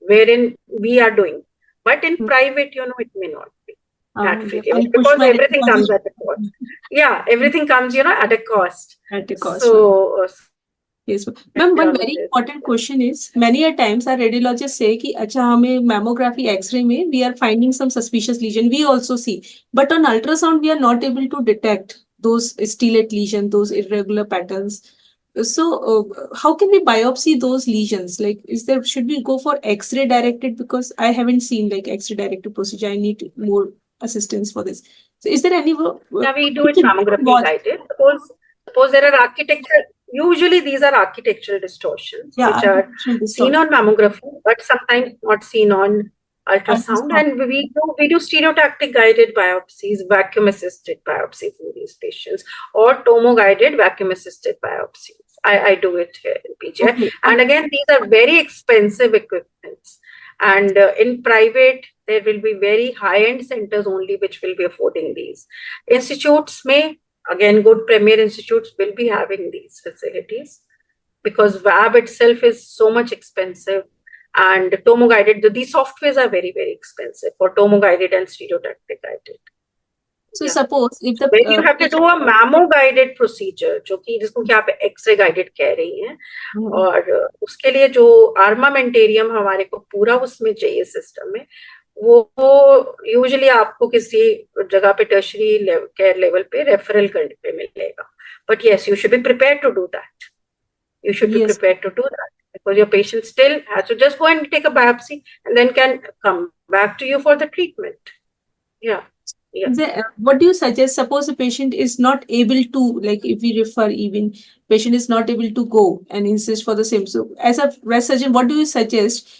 where in we are doing, but in private you know it may not be that freely, I'll push because my everything comes request. at a cost. Yeah, everything comes at a cost. At a cost. So Yes, ma'am, one very Radiologist. important question is, many a times our radiologists say कि अच्छा हमें mammography X-ray में we are finding some suspicious lesion, we also see, but on ultrasound we are not able to detect those stellate lesion, those irregular patterns. So how can we biopsy those lesions? Like, should we go for X-ray directed? Because I haven't seen like X-ray directed procedure. I need more assistance for this. So is there any? now we do it mammography guided. Suppose there are usually these are architectural distortions, Yeah, which are seen on mammography, but sometimes not seen on ultrasound. And we do stereotactic guided biopsies, vacuum assisted biopsies in these patients, or tomo guided vacuum assisted biopsies. I do it here in PGI. Okay. And again, these are very expensive equipments. And in private, there will be very high-end centers only which will be affording these. Institutes may, again, good premier institutes will be having these facilities, because VAB itself is so much expensive, and tomo guided, these softwares are very, very expensive for tomo guided and stereotactic guided. So Yeah. suppose if the When you have to do a mammo guided procedure, जो कि जिसको कि आप x ray guided कह रही हैं, और उसके लिए जो आर्मामेंटेरियम हमारे को पूरा उसमें चाहिए सिस्टम में, वो यूजुअली आपको किसी जगह पे टर्शरी केयर लेवल पे रेफरल करने पे मिलेगा. But yes, you should be prepared to do that. You should be Yes. prepared to do that, because your patient still has to just go and take a biopsy and then can come back to you for the treatment. Yeah. What do you suggest? Suppose a patient is not able to, like if we refer, even patient is not able to go and insist for the same. So as a breast surgeon, what do you suggest?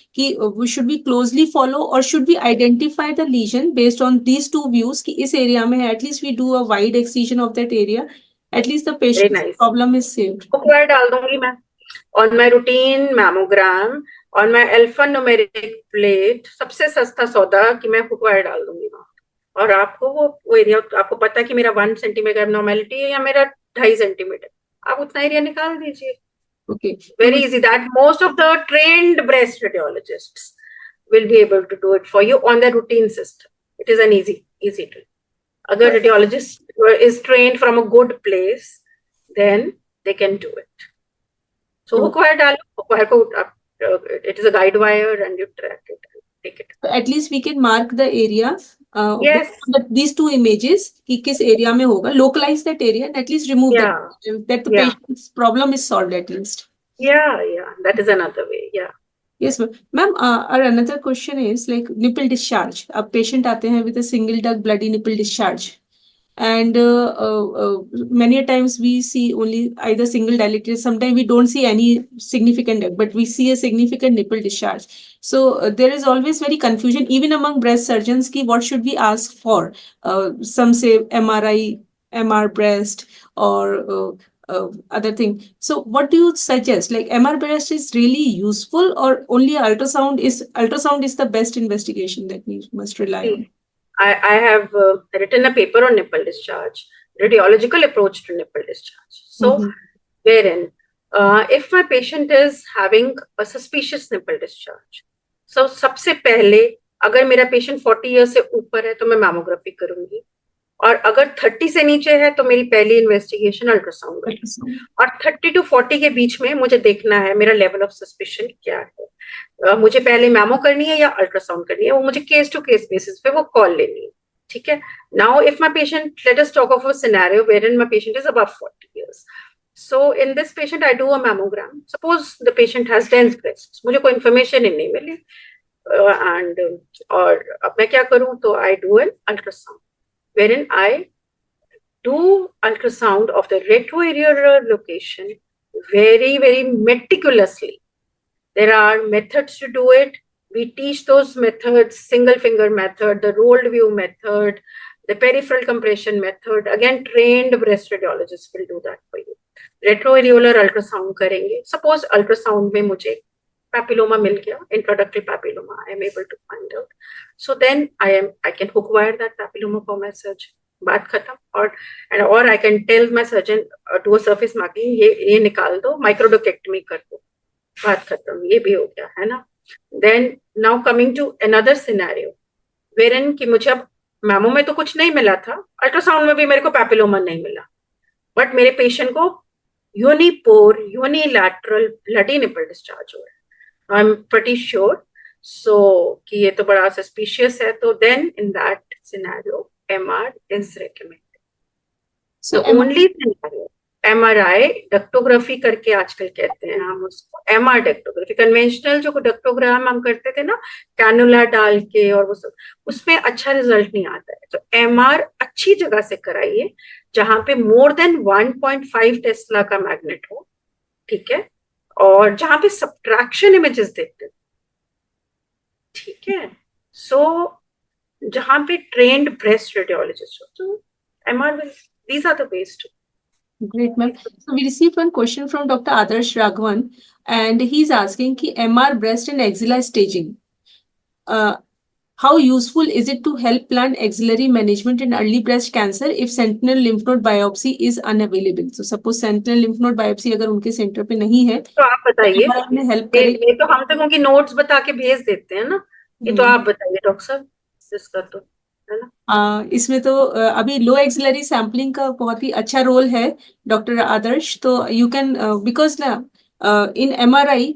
Should we closely follow, or should we identify the lesion based on these two views? कि इस area में है, at least we do a wide excision of that area. At least the patient's nice. problem is saved. Footwear डाल दूंगी मैं on my routine mammogram, on my alphanumeric plate. सबसे सस्ता सौदा कि मैं फुटवायर डाल दूंगी वहाँ, और आपको वो एरिया, आपको पता है कि मेरा 1 सेंटीमीटर एब्नॉर्मैलिटी है या मेरा 2.5 सेंटीमीटर, आप उतना एरिया निकाल दीजिए. Okay. Very easy. That most of the trained breast radiologists will be able to do it for you on the routine system. It is an easy trick. अगर radiologist is trained from a good place, then they can do it. So hook wire डालो, hook wire को it is a guide wire and you track it and take it. So at least we can mark the area. Yes. These two images, कि किस area में होगा, localize that area and at least remove that the Yeah. patient's problem is solved at least. Yeah, that is another way. Yeah. Yes, ma'am. Ma'am, our another question is like nipple discharge. A patient आते हैं with a single duct bloody nipple discharge. And many a times we see only either single dilated. Sometimes we don't see any significant duct, but we see a significant nipple discharge. So there is always very confusion even among breast surgeons ki what should we ask for. Some say MRI, MR breast or other thing. So what do you suggest? Like MR breast is really useful or only ultrasound is the best investigation that we must rely on? I have written a paper on nipple discharge, radiological approach to nipple discharge. So, wherein if my patient is having a suspicious nipple discharge, so सबसे पहले अगर मेरा patient 40 years से ऊपर है तो मैं mammography करूंगी, और अगर 30 से नीचे है तो मेरी पहली इन्वेस्टिगेशन अल्ट्रासाउंड करूंगी, और 30 to 40 के बीच में मुझे देखना है मेरा लेवल ऑफ सस्पिशन क्या है, मुझे पहले मैमो करनी है या अल्ट्रासाउंड करनी है, वो मुझे केस टू केस बेसिस पे वो कॉल लेनी है. ठीक है. Now if my patient, let us talk of a scenario wherein my patient is above 40 years. So in this patient I do a mammogram. Suppose the patient has dense breasts, मुझे कोई information ही नहीं मिली, and और अब मैं क्या करूं, तो I do an ultrasound wherein I do ultrasound of the retroareolar location very, very meticulously. There are methods to do it. We teach those methods: single finger method, the rolled view method, the peripheral compression method. Again, trained breast radiologists will do that for you. Retroareolar ultrasound करेंगे. Suppose ultrasound में मुझे papilloma मिल गया, introductory papilloma, I am able to find out. So then I can hook wire that papilloma for my surgeon. बात खत्म. और I can tell my surgeon do a surface marking, ये निकाल दो, microdocectomy कर दो, बात खत्म, ये भी हो गया है ना. Then now coming to another scenario wherein कि मुझे अब मैमो में तो कुछ नहीं मिला था, अल्ट्रासाउंड में भी मेरे को पैपिलोमा नहीं मिला, बट मेरे पेशेंट को यूनिपोर यूनिलैटरल ब्लडी निपल डिस्चार्ज हो रहा है. I am pretty sure so कि ये तो बड़ा सस्पिशियस है. तो then in that scenario MR is recommended. So only scenario MRI ductography करके आजकल कहते हैं हम उसको, MR डक्टोग्राफी. कन्वेंशनल जो डक्टोग्राम हम करते थे ना, कैनुला डाल के और वो सब, उसमें अच्छा रिजल्ट नहीं आता है. तो MR अच्छी जगह से कराइए जहां पे मोर देन 1.5 टेस्ला का मैग्नेट हो. ठीक है. और जहां पे सब्ट्रैक्शन इमेजेस देखते हैं. ठीक है. सो जहां पे ट्रेन्ड ब्रेस्ट रेडियोलॉजिस्ट हो, तो MR will, these are the ways to. Great, ma'am. So we received one question from Dr. Adarsh Raghavan, and he's asking ki MR breast and axilla staging. How useful is it to help plan axillary management in early breast cancer if sentinel lymph node biopsy is unavailable? So suppose sentinel lymph node biopsy अगर उनके centre पे नहीं है, तो आप बताइए. Help करेगी. ये तो हम तक उनकी नोट्स बता के भेज देते हैं ना. ये तो आप बताइए डॉक्टर साहब, इसका तो है ना. इसमें तो अभी लो एक्सिलरी सैम्पलिंग का बहुत ही अच्छा रोल है डॉक्टर आदर्श. तो यू कैन बिकॉज ना in MRI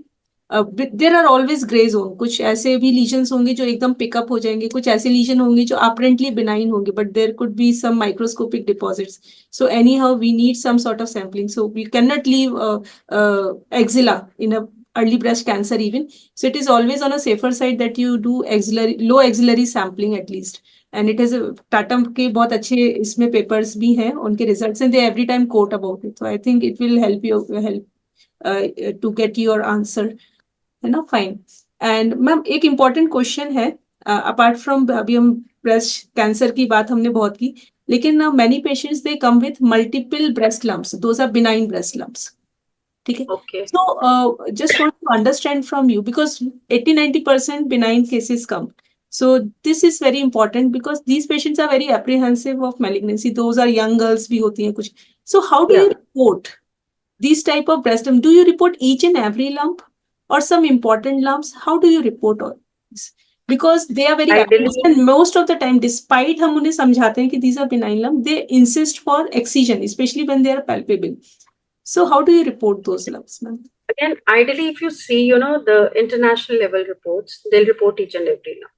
there are always grey zone. कुछ ऐसे भी लीजन्स होंगे जो एकदम पिकअप हो जाएंगे, कुछ ऐसे लीजन होंगे जो अपरेंटली बिनाइन होंगे, but there could be some microscopic deposits. So anyhow we need some sort of sampling. So we can not leave axilla in a early breast cancer even. So it is always on a safer side that you do low axillary sampling at least. And it is Tata के बहुत अच्छे इसमें papers भी हैं, उनके results and they every time quote about it. So I think it will help you to get your answer, है ना. Fine. And ma'am एक इम्पॉर्टेंट क्वेश्चन है, अपार्ट फ्रॉम अभी हम ब्रेस्ट कैंसर की बात हमने बहुत की, लेकिन many patients they come with multiple breast lumps. Those are benign breast lumps. ठीक है. Okay. So just want to understand from you, because 80-90% benign cases come. So this is very important because these patients are very apprehensive of malignancy. Those are young girls भी होती हैं कुछ. So how do you report these type of breast lump? Do you report each and every lump or some important lumps? How do you report all this? because they are very Ideally- active and most of the time despite हम उन्हें समझाते हैं कि these are benign lumps, they insist for excision, especially when they are palpable. So how do you report those lumps, ma'am? Again, ideally, if you see, the international level reports, they'll report each and every lump.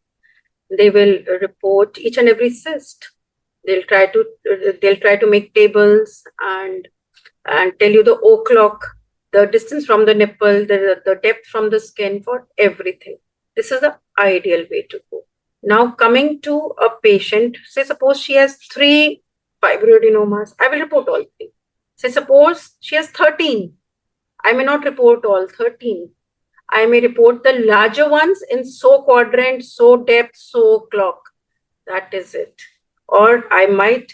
They will report each and every cyst. They'll try to make tables and tell you the O clock, the distance from the nipple, the depth from the skin, for everything. This is the ideal way to go. Now, coming to a patient, say suppose she has 3 fibroadenomas, I will report all 3. Say suppose she has 13, I may not report all 13. I may report the larger ones in so quadrant, so depth, so clock. That is it. Or I might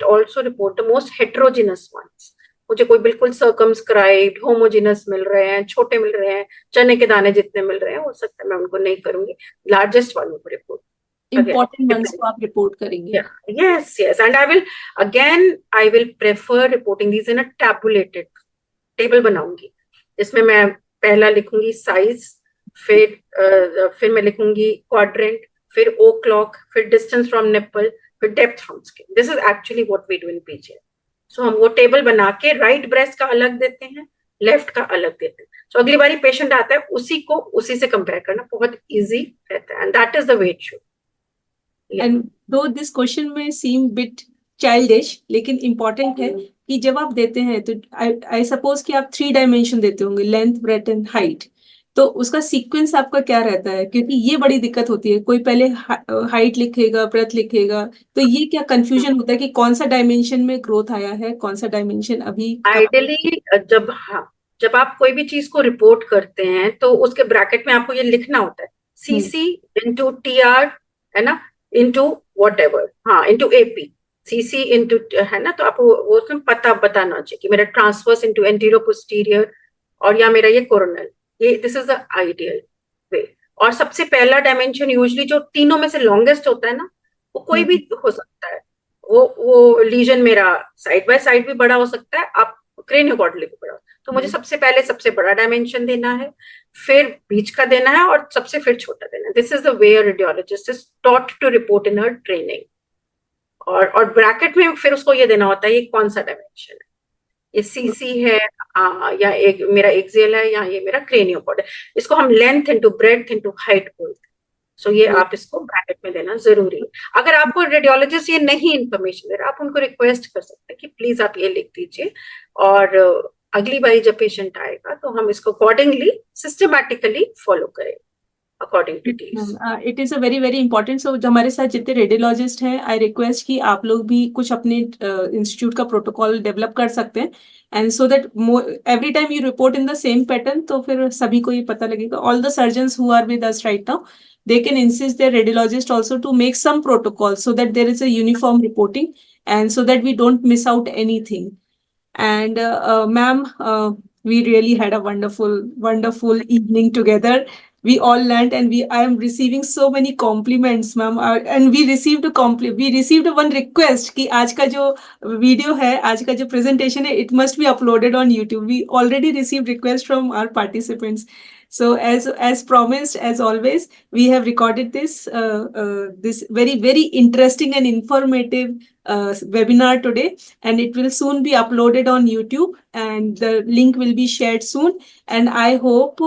also report the most heterogeneous ones. मुझे कोई बिल्कुल circumscribed, homogeneous मिल रहे हैं, छोटे मिल रहे हैं, चने के दाने जितने मिल रहे हैं, हो सकता है मैं उनको नहीं करूंगी. Largest वालों को report. Important ones को आप report करेंगे. Yeah. Yes. And I will prefer reporting these in a tabulated table बनाऊंगी. इसमें मैं पहला लिखूंगी size, फिर मैं लिखूंगी quadrant, फिर O clock, फिर distance from nipple, फिर depth from skin. This is actually what we do in PGI. So हम वो टेबल बना के राइट ब्रेस्ट का अलग देते हैं, लेफ्ट का अलग देते हैं. So अगली बारी पेशेंट आता है, उसी से कंपेयर करना बहुत इजी रहता है. And that is the way it should. Yeah. And though this question may seem bit childish, लेकिन important है कि जब आप देते हैं तो I suppose कि आप 3 dimension देते होंगे, length, breadth and height. तो उसका सीक्वेंस आपका क्या रहता है? क्योंकि ये बड़ी दिक्कत होती है, कोई पहले हाइट लिखेगा, ब्रेथ लिखेगा, तो ये क्या कंफ्यूजन होता है कि कौन सा डायमेंशन में ग्रोथ आया है, कौन सा डायमेंशन अभी. आइडियली जब आप कोई भी चीज को रिपोर्ट करते हैं तो उसके ब्रैकेट में आपको ये लिखना होता है, CC into TR, है ना, into whatever, हाँ, into AP, CC into, है ना, तो आपको वो उसमें पता बताना चाहिए कि मेरा ट्रांसवर्स into एंटीरियर पोस्टीरियर और या मेरा ये कोरोनल, ये this is the ideal way. और सबसे पहला डायमेंशन यूजुअली जो तीनों में से लॉन्गेस्ट होता है ना, वो कोई भी हो सकता है. वो लीजन मेरा साइड बाय साइड भी बड़ा हो सकता है, आप क्रेनियोकॉर्डियली भी बड़ा. तो मुझे सबसे पहले सबसे बड़ा डायमेंशन देना है, फिर बीच का देना है और सबसे फिर छोटा देना है. This is the way a radiologist is taught to report in her training. और ब्रैकेट में फिर उसको ये देना होता है ये कौन सा डायमेंशन है, ये CC है या एक मेरा एक्सियल है या ये मेरा क्रेनियोकॉर्ड है. इसको हम length into breadth into height बोलते हैं. सो ये आप इसको ब्रैकेट में देना जरूरी है. अगर आपको रेडियोलॉजिस्ट ये नहीं इंफॉर्मेशन दे रहा, आप उनको रिक्वेस्ट कर सकते हैं कि प्लीज आप ये लिख दीजिए, और अगली बारी जब पेशेंट आएगा तो हम इसको अकॉर्डिंगली सिस्टमैटिकली फॉलो करें according to these. It is a very very important. So हमारे साथ जितने रेडियोलॉजिस्ट हैं, आई रिक्वेस्ट कि आप लोग भी कुछ अपने इंस्टीट्यूट का प्रोटोकॉल डेवलप कर सकते हैं, and so that every time you report in the same pattern, तो फिर सभी को ये पता लगेगा. All the surgeons who are with us right now, they can insist their radiologist also to make some protocol so that there is a uniform reporting and so that we don't miss out anything. And ma'am, we really had a wonderful evening together. We all learned, and I am receiving so many compliments, ma'am. And we received one request कि आज का जो video है, आज का जो presentation है, it must be uploaded on YouTube. We already received requests from our participants. So as promised, as always, we have recorded this very very interesting and informative webinar today, and it will soon be uploaded on YouTube, and the link will be shared soon. And I hope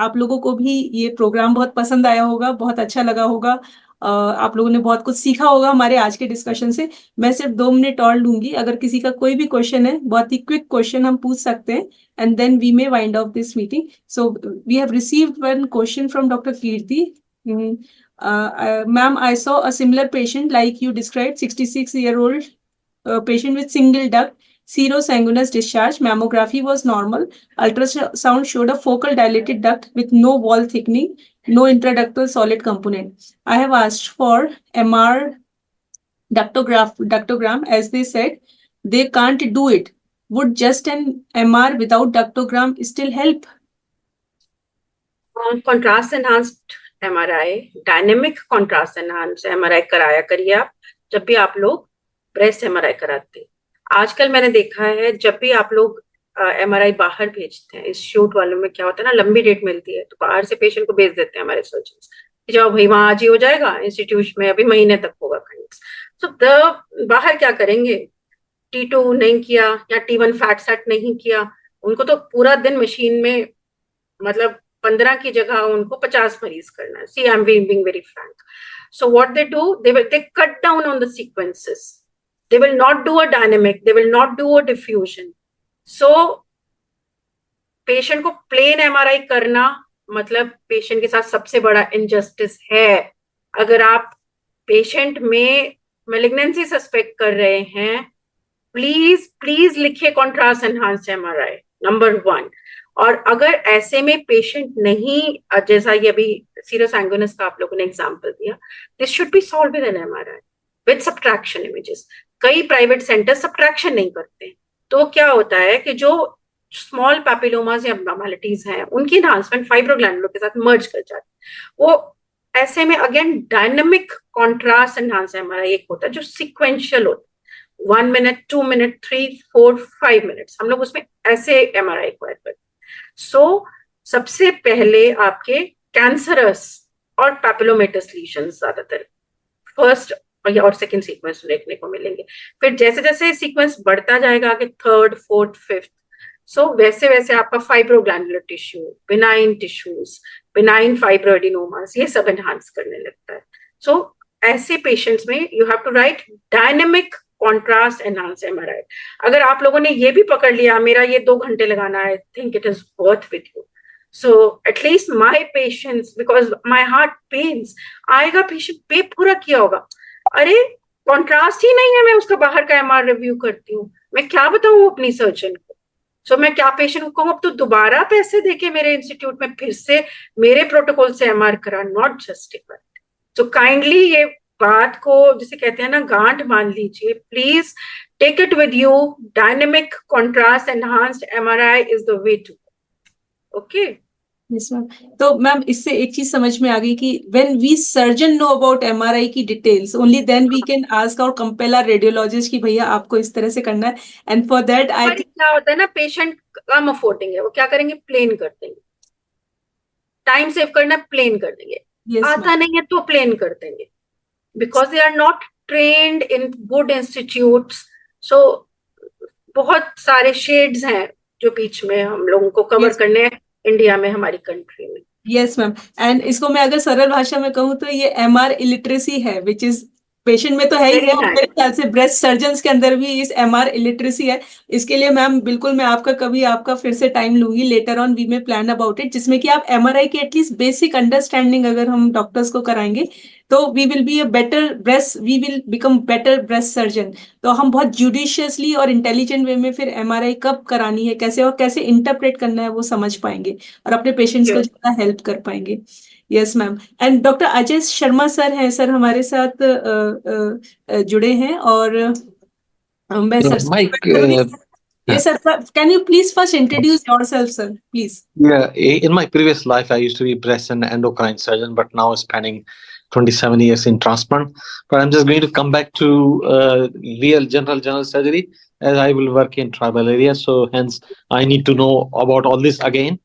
आप लोगों को भी ये programme बहुत पसंद आया होगा, बहुत अच्छा लगा होगा. आप लोगों ने बहुत कुछ सीखा होगा हमारे आज के डिस्कशन से. मैं सिर्फ 2 मिनट और लूंगी, अगर किसी का कोई भी क्वेश्चन है, बहुत ही क्विक क्वेश्चन हम पूछ सकते हैं, and then we may wind up this meeting. So we have received one question from Dr. Kirti. Ma'am, I saw a similar patient like you described, 66-year-old patient with single duct, serosanguinous discharge. Mammography was normal. Ultrasound showed a focal dilated duct with no wall thickening, no intraductal solid component. I have asked for MR ductogram, as they said they can't do it. Would just an MR without ductogram still help? Contrast enhanced MRI, dynamic contrast enhanced MRI कराया करिए आप जब भी आप लोग breast MRI कराते हैं. आजकल मैंने देखा है जब भी आप लोग MRI बाहर भेजते हैं। इंस्टीट्यूट वालों में क्या होता है ना, लंबी डेट मिलती है तो बाहर से पेशेंट को भेज देते हैं हमारे सर्जन्स, जाओ भाई वहां आज ही हो जाएगा, इंस्टीट्यूट में अभी महीने तक होगा काइंड। तो बाहर क्या करेंगे, T2 नहीं किया या T1 फैट सेट नहीं किया, उनको तो पूरा दिन मशीन में, मतलब 15 की जगह उनको 50 मरीज करना है। See I am being very frank. So what they do, they cut down on the sequences. They will not do a dynamic, they will not do a diffusion. So patient को plane MRI करना मतलब patient के साथ सबसे बड़ा injustice है। अगर आप पेशेंट में मेलिग्नेंसी सस्पेक्ट कर रहे हैं, प्लीज प्लीज लिखिए कॉन्ट्रास्ट एनहांस्ड MRI नंबर 1। और अगर ऐसे में पेशेंट नहीं, जैसा ये अभी सीरस एंगोनस का आप लोगों ने एग्जांपल दिया, this should be solved with an MRI with subtraction images. कई प्राइवेट सेंटर सब्ट्रैक्शन नहीं करते, तो क्या होता है कि जो स्मॉल पैपिलोमास या एब्नॉर्मैलिटीज हैं उनकी एनहांसमेंट फाइब्रोग्लैंडुलर के साथ मर्ज कर जाती है। वो ऐसे में again dynamic contrast enhanced MRI एक होता है जो सिक्वेंशियल होता है, 1 मिनट 2 मिनट 3 4 5 मिनट्स, हम लोग उसमें ऐसे MRI एक्वायर करते हैं। सो सबसे पहले आपके कैंसरस और पैपिलोमेटस लीशंस ज्यादातर फर्स्ट और सेकंड सीक्वेंस देखने को मिलेंगे। फिर जैसे जैसे सीक्वेंस बढ़ता जाएगा आगे, थर्ड फोर्थ फिफ्थ, सो वैसे वैसे आपका फाइब्रोग्लैंडुलर टिश्यू, बिनाइन टिश्यूज, बिनाइन फाइब्रोएडिनोमास, ये सब एनहांस करने लगता है। सो ऐसे पेशेंट्स में you have to write dynamic contrast enhanced MRI। अगर आप लोगों ने ये भी पकड़ लिया मेरा ये 2 घंटे लगाना है, think it is worth with you. So at least my patients, because my heart pains, आएगा पेशेंट पे पूरा किया होगा, अरे कॉन्ट्रास्ट ही नहीं है, मैं उसका बाहर का MR रिव्यू करती हूँ, मैं क्या बताऊँ अपनी सर्जन को। सो मैं क्या पेशेंट को कहूँ अब तो दोबारा पैसे देके मेरे इंस्टीट्यूट में फिर से मेरे प्रोटोकॉल से MR करा, नॉट जस्टिफाइड। सो काइंडली ये बात को जिसे कहते हैं ना गांठ मान लीजिए, please take it with you, dynamic contrast enhanced MRI is the way to. Okay yes ma'am. तो मैम इससे एक चीज समझ में आ गई कि when we surgeon know about MRI की details, only then we can ask और कंपेल आवर रेडियोलॉजिस्ट कि भैया आपको इस तरह से करना है। And for that I think क्या होता है ना, पेशेंट कम अफोर्डिंग है, वो क्या करेंगे, प्लेन कर देंगे, टाइम सेव करना प्लेन कर देंगे, यस आता नहीं है तो प्लेन कर देंगे, because they are not trained in good institutes. So बहुत सारे शेड्स हैं जो बीच में हम लोगों को कवर Yes. करने हैं इंडिया में, हमारी कंट्री में। Yes ma'am. एंड इसको मैं अगर सरल भाषा में कहूँ तो ये MR इलिटरेसी है, विच इज पेशेंट में तो है ही Very है, और nice. मेरे ख्याल से ब्रेस्ट सर्जन्स के अंदर भी इस MR इलिटरेसी है। इसके लिए मैम बिल्कुल मैं आपका कभी आपका फिर से टाइम लूंगी, लेटर ऑन वी में प्लान अबाउट इट, जिसमें कि आप MRI की एटलीस्ट बेसिक अंडरस्टैंडिंग अगर हम डॉक्टर्स को कराएंगे तो we will be a better breast, we will become better breast surgeon. तो हम बहुत जुडिशियसली और इंटेलिजेंट वे में फिर MRI कब करानी है, कैसे और कैसे इंटरप्रेट करना है वो समझ पाएंगे और अपने पेशेंट्स को Sure. ज्यादा हेल्प कर पाएंगे। Yes ma'am. And doctor Ajay Sharma sir हैं, सर हमारे साथ जुड़े हैं, और मैं sir Mike, yes sir, can you please first introduce yourself sir, please? yeah, in my previous life, I used to be breast and endocrine surgeon, but now spanning 27 years in transplant. But I'm just going to come back to real general surgery, as I will work in tribal areas. So hence, I need to know about all this again.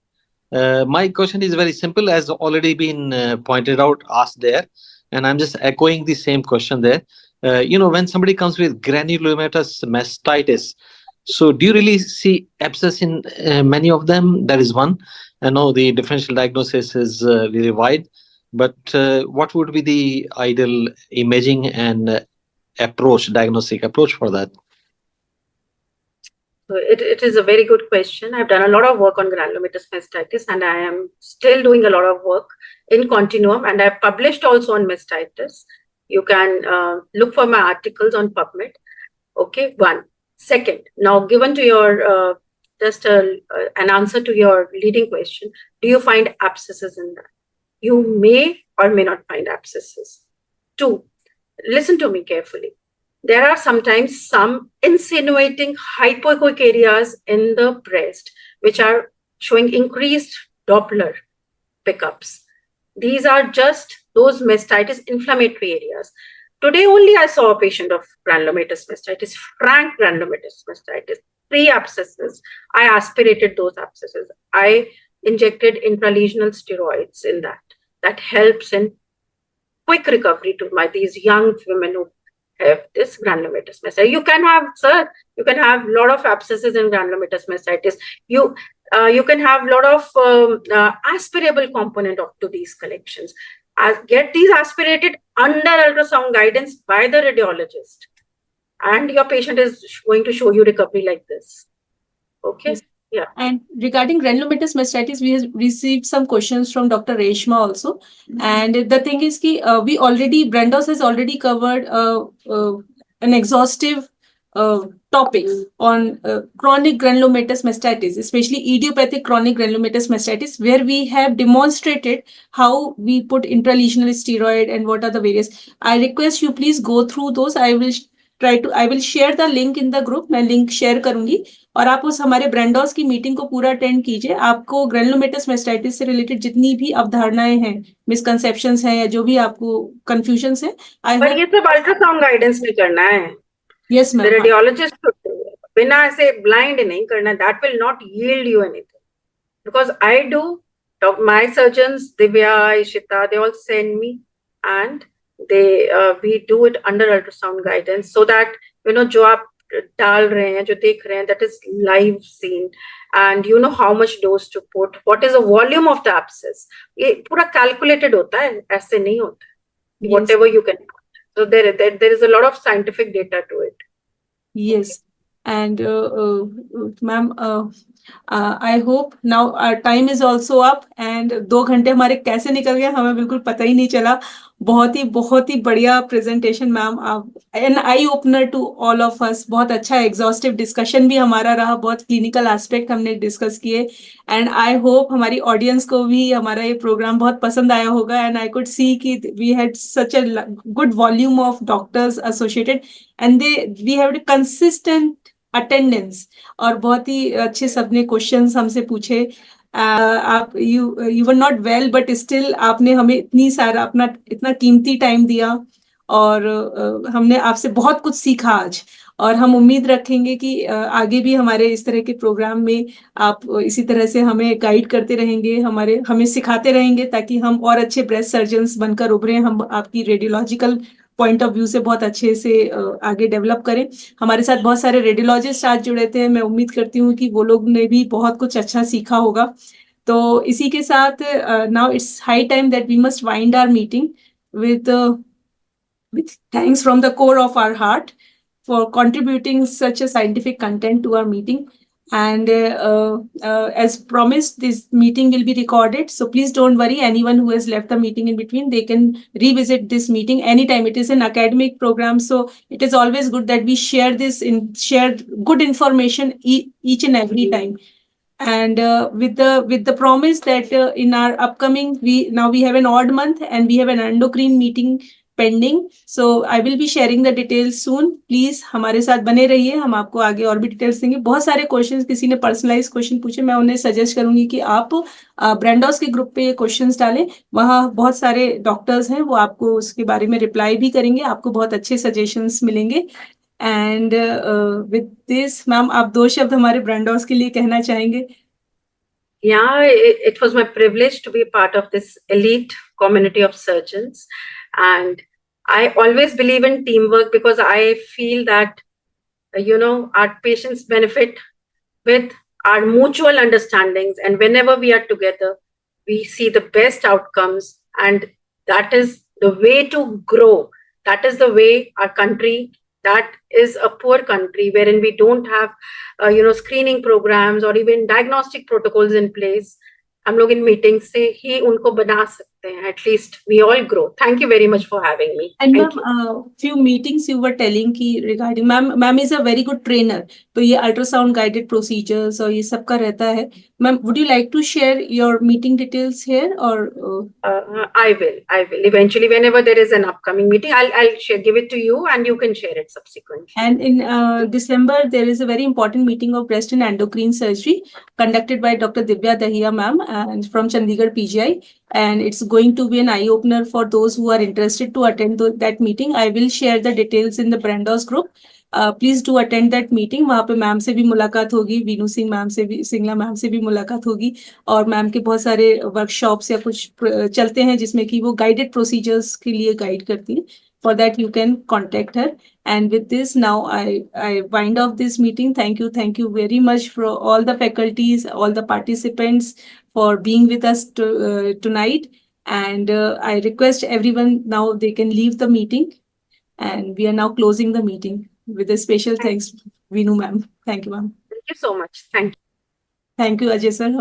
My question is very simple, as already been pointed out, asked there, and I'm just echoing the same question there. When somebody comes with granulomatous mastitis, so do you really see abscess in many of them? That is one. I know the differential diagnosis is very wide, but what would be the ideal imaging and diagnostic approach for that? So it is a very good question. I've done a lot of work on granulomatous mastitis, and I am still doing a lot of work in continuum, and I've published also on mastitis. You can look for my articles on PubMed. Okay, one. Second, now given to your just an answer to your leading question, do you find abscesses in that? You may or may not find abscesses. Two, listen to me carefully. There are sometimes some insinuating hypoechoic areas in the breast which are showing increased Doppler pickups. These are just those mastitis inflammatory areas. Today only I saw a patient of granulomatous mastitis, frank granulomatous mastitis, 3 abscesses. I aspirated those abscesses. I injected intralesional steroids in that. That helps in quick recovery to these young women who have this granulomatous mastitis. You can have a lot of abscesses in granulomatous mastitis. You can have a lot of aspirable component to these collections. Get these aspirated under ultrasound guidance by the radiologist, and your patient is going to show you recovery like this. Okay. Yes. And regarding granulomatous mastitis, we have received some questions from Dr. Reshma also. And the thing is Brandos has already covered an exhaustive topic on chronic granulomatous mastitis, especially idiopathic chronic granulomatous mastitis, where we have demonstrated how we put intralesional steroid and what are the various. I request you please go through those. I will share the link in the group. मैं link share करूंगी और आप उस हमारे ब्रांडोस की meeting को पूरा attend कीजिए. आपको ग्रेनुलोमेटस mastitis से रिलेटेड जितनी भी अवधारणाएं हैं, मिसकंसेप्शंस हैं या जो भी आपको कंफ्यूजन्स हैं, पर ये सब अल्ट्रासाउंड गाइडेंस में करना है. यस मैम, रेडियोलॉजिस्ट बिना ऐसे ब्लाइंड नहीं करना. That will not yield you anything, because I do my surgeons Divya, Ishita, they all send me and we do it under ultrasound guidance, so that जो आप डाल रहे हैं, जो देख रहे हैं, that is live seen, and you know how much dose to put, what is the volume of the abscess. ये पूरा calculated होता है, ऐसे नहीं होता. Yes. Whatever you can put. So there is a lot of scientific data to it. Yes. And ma'am, I hope now our time is also up, and 2 घंटे हमारे कैसे निकल गए हमें बिल्कुल पता ही नहीं चला. बहुत ही बढ़िया प्रेजेंटेशन मैम, आप an eye opener to all of us. बहुत अच्छा एग्जॉस्टिव डिस्कशन भी हमारा रहा, बहुत क्लिनिकल एस्पेक्ट हमने डिस्कस किए, एंड आई होप हमारी ऑडियंस को भी हमारा ये प्रोग्राम बहुत पसंद आया होगा. एंड आई कुड सी कि we had such a good volume of doctors associated, and we have consistent attendance, और बहुत ही अच्छे सबने क्वेश्चंस हमसे पूछे. आप you were not well, but still आपने हमें इतना कीमती टाइम दिया, और हमने आपसे बहुत कुछ सीखा आज. और हम उम्मीद रखेंगे कि आगे भी हमारे इस तरह के प्रोग्राम में आप इसी तरह से हमें गाइड करते रहेंगे, हमें सिखाते रहेंगे, ताकि हम और अच्छे ब्रेस्ट सर्जन्स बनकर उभरें. हम आपकी रेडियोलॉजिकल पॉइंट ऑफ व्यू से बहुत अच्छे से आगे डेवलप करें. हमारे साथ बहुत सारे रेडियोलॉजिस्ट आज जुड़े थे. मैं उम्मीद करती हूँ कि वो लोग ने भी बहुत कुछ अच्छा सीखा होगा. तो इसी के साथ now it's high time that we must wind our meeting with thanks from the core of our heart for contributing such a scientific content to our meeting. And as promised, this meeting will be recorded. So please don't worry. Anyone who has left the meeting in between, they can revisit this meeting anytime. It is an academic program, so it is always good that we share good information each and every time. And with the promise that in our upcoming, we have an odd month and we have an endocrine meeting pending. So I will be sharing the details soon. Please हमारे साथ बने रहिए, हम आपको आगे और भी details देंगे. बहुत सारे क्वेश्चंस, किसी ने पर्सनलाइज क्वेश्चन पूछे, मैं उन्हें सजेस्ट करूंगी कि आप ब्रांडोस के ग्रुप पे ये क्वेश्चंस डालें. वहाँ बहुत सारे डॉक्टर्स हैं, वो आपको उसके बारे में रिप्लाई भी करेंगे, आपको बहुत अच्छे सजेशंस मिलेंगे. एंड विद दिस मैम, आप 2 शब्द हमारे ब्रांडोस के लिए कहना चाहेंगे? Yeah, it was my privilege to be part of this elite community of surgeons, and I always believe in teamwork, because I feel that our patients benefit with our mutual understandings, and whenever we are together, we see the best outcomes, and that is the way to grow. That is the way our country, that is a poor country wherein we don't have screening programs or even diagnostic protocols in place. हम लोग in meeting से ही उनको बना सकते हैं. At least we all grow. Thank you very much for having me. And ma'am, few meetings you were telling कि regarding ma'am is a very good trainer. तो ये ultrasound guided procedures और ये सब का रहता है. Ma'am, would you like to share your meeting details here, or? I will eventually, whenever there is an upcoming meeting, I'll give it to you and you can share it subsequently. And in December, there is a very important meeting of breast and endocrine surgery conducted by Dr. Divya Dahiya ma'am, and from Chandigarh PGI. And it's going to be an eye-opener for those who are interested to attend that meeting. I will share the details in the Brandos group. Please do attend that meeting. वहाँ पे ma'am से भी मुलाकात होगी, Veenu Singh ma'am से भी, Singla ma'am से भी मुलाकात होगी, और मैम के बहुत सारे वर्कशॉप्स या कुछ चलते हैं जिसमें कि वो गाइडेड प्रोसीजर्स के लिए गाइड करती हैं. For that, you can contact her. And with this, now I wind off this meeting. Thank you very much for all the faculties, all the participants for being with us tonight. And I request everyone now they can leave the meeting. And we are now closing the meeting with a special thanks, Veenu ma'am. Thank you, ma'am. Thank you so much. Thank you. Thank you, Ajay sir.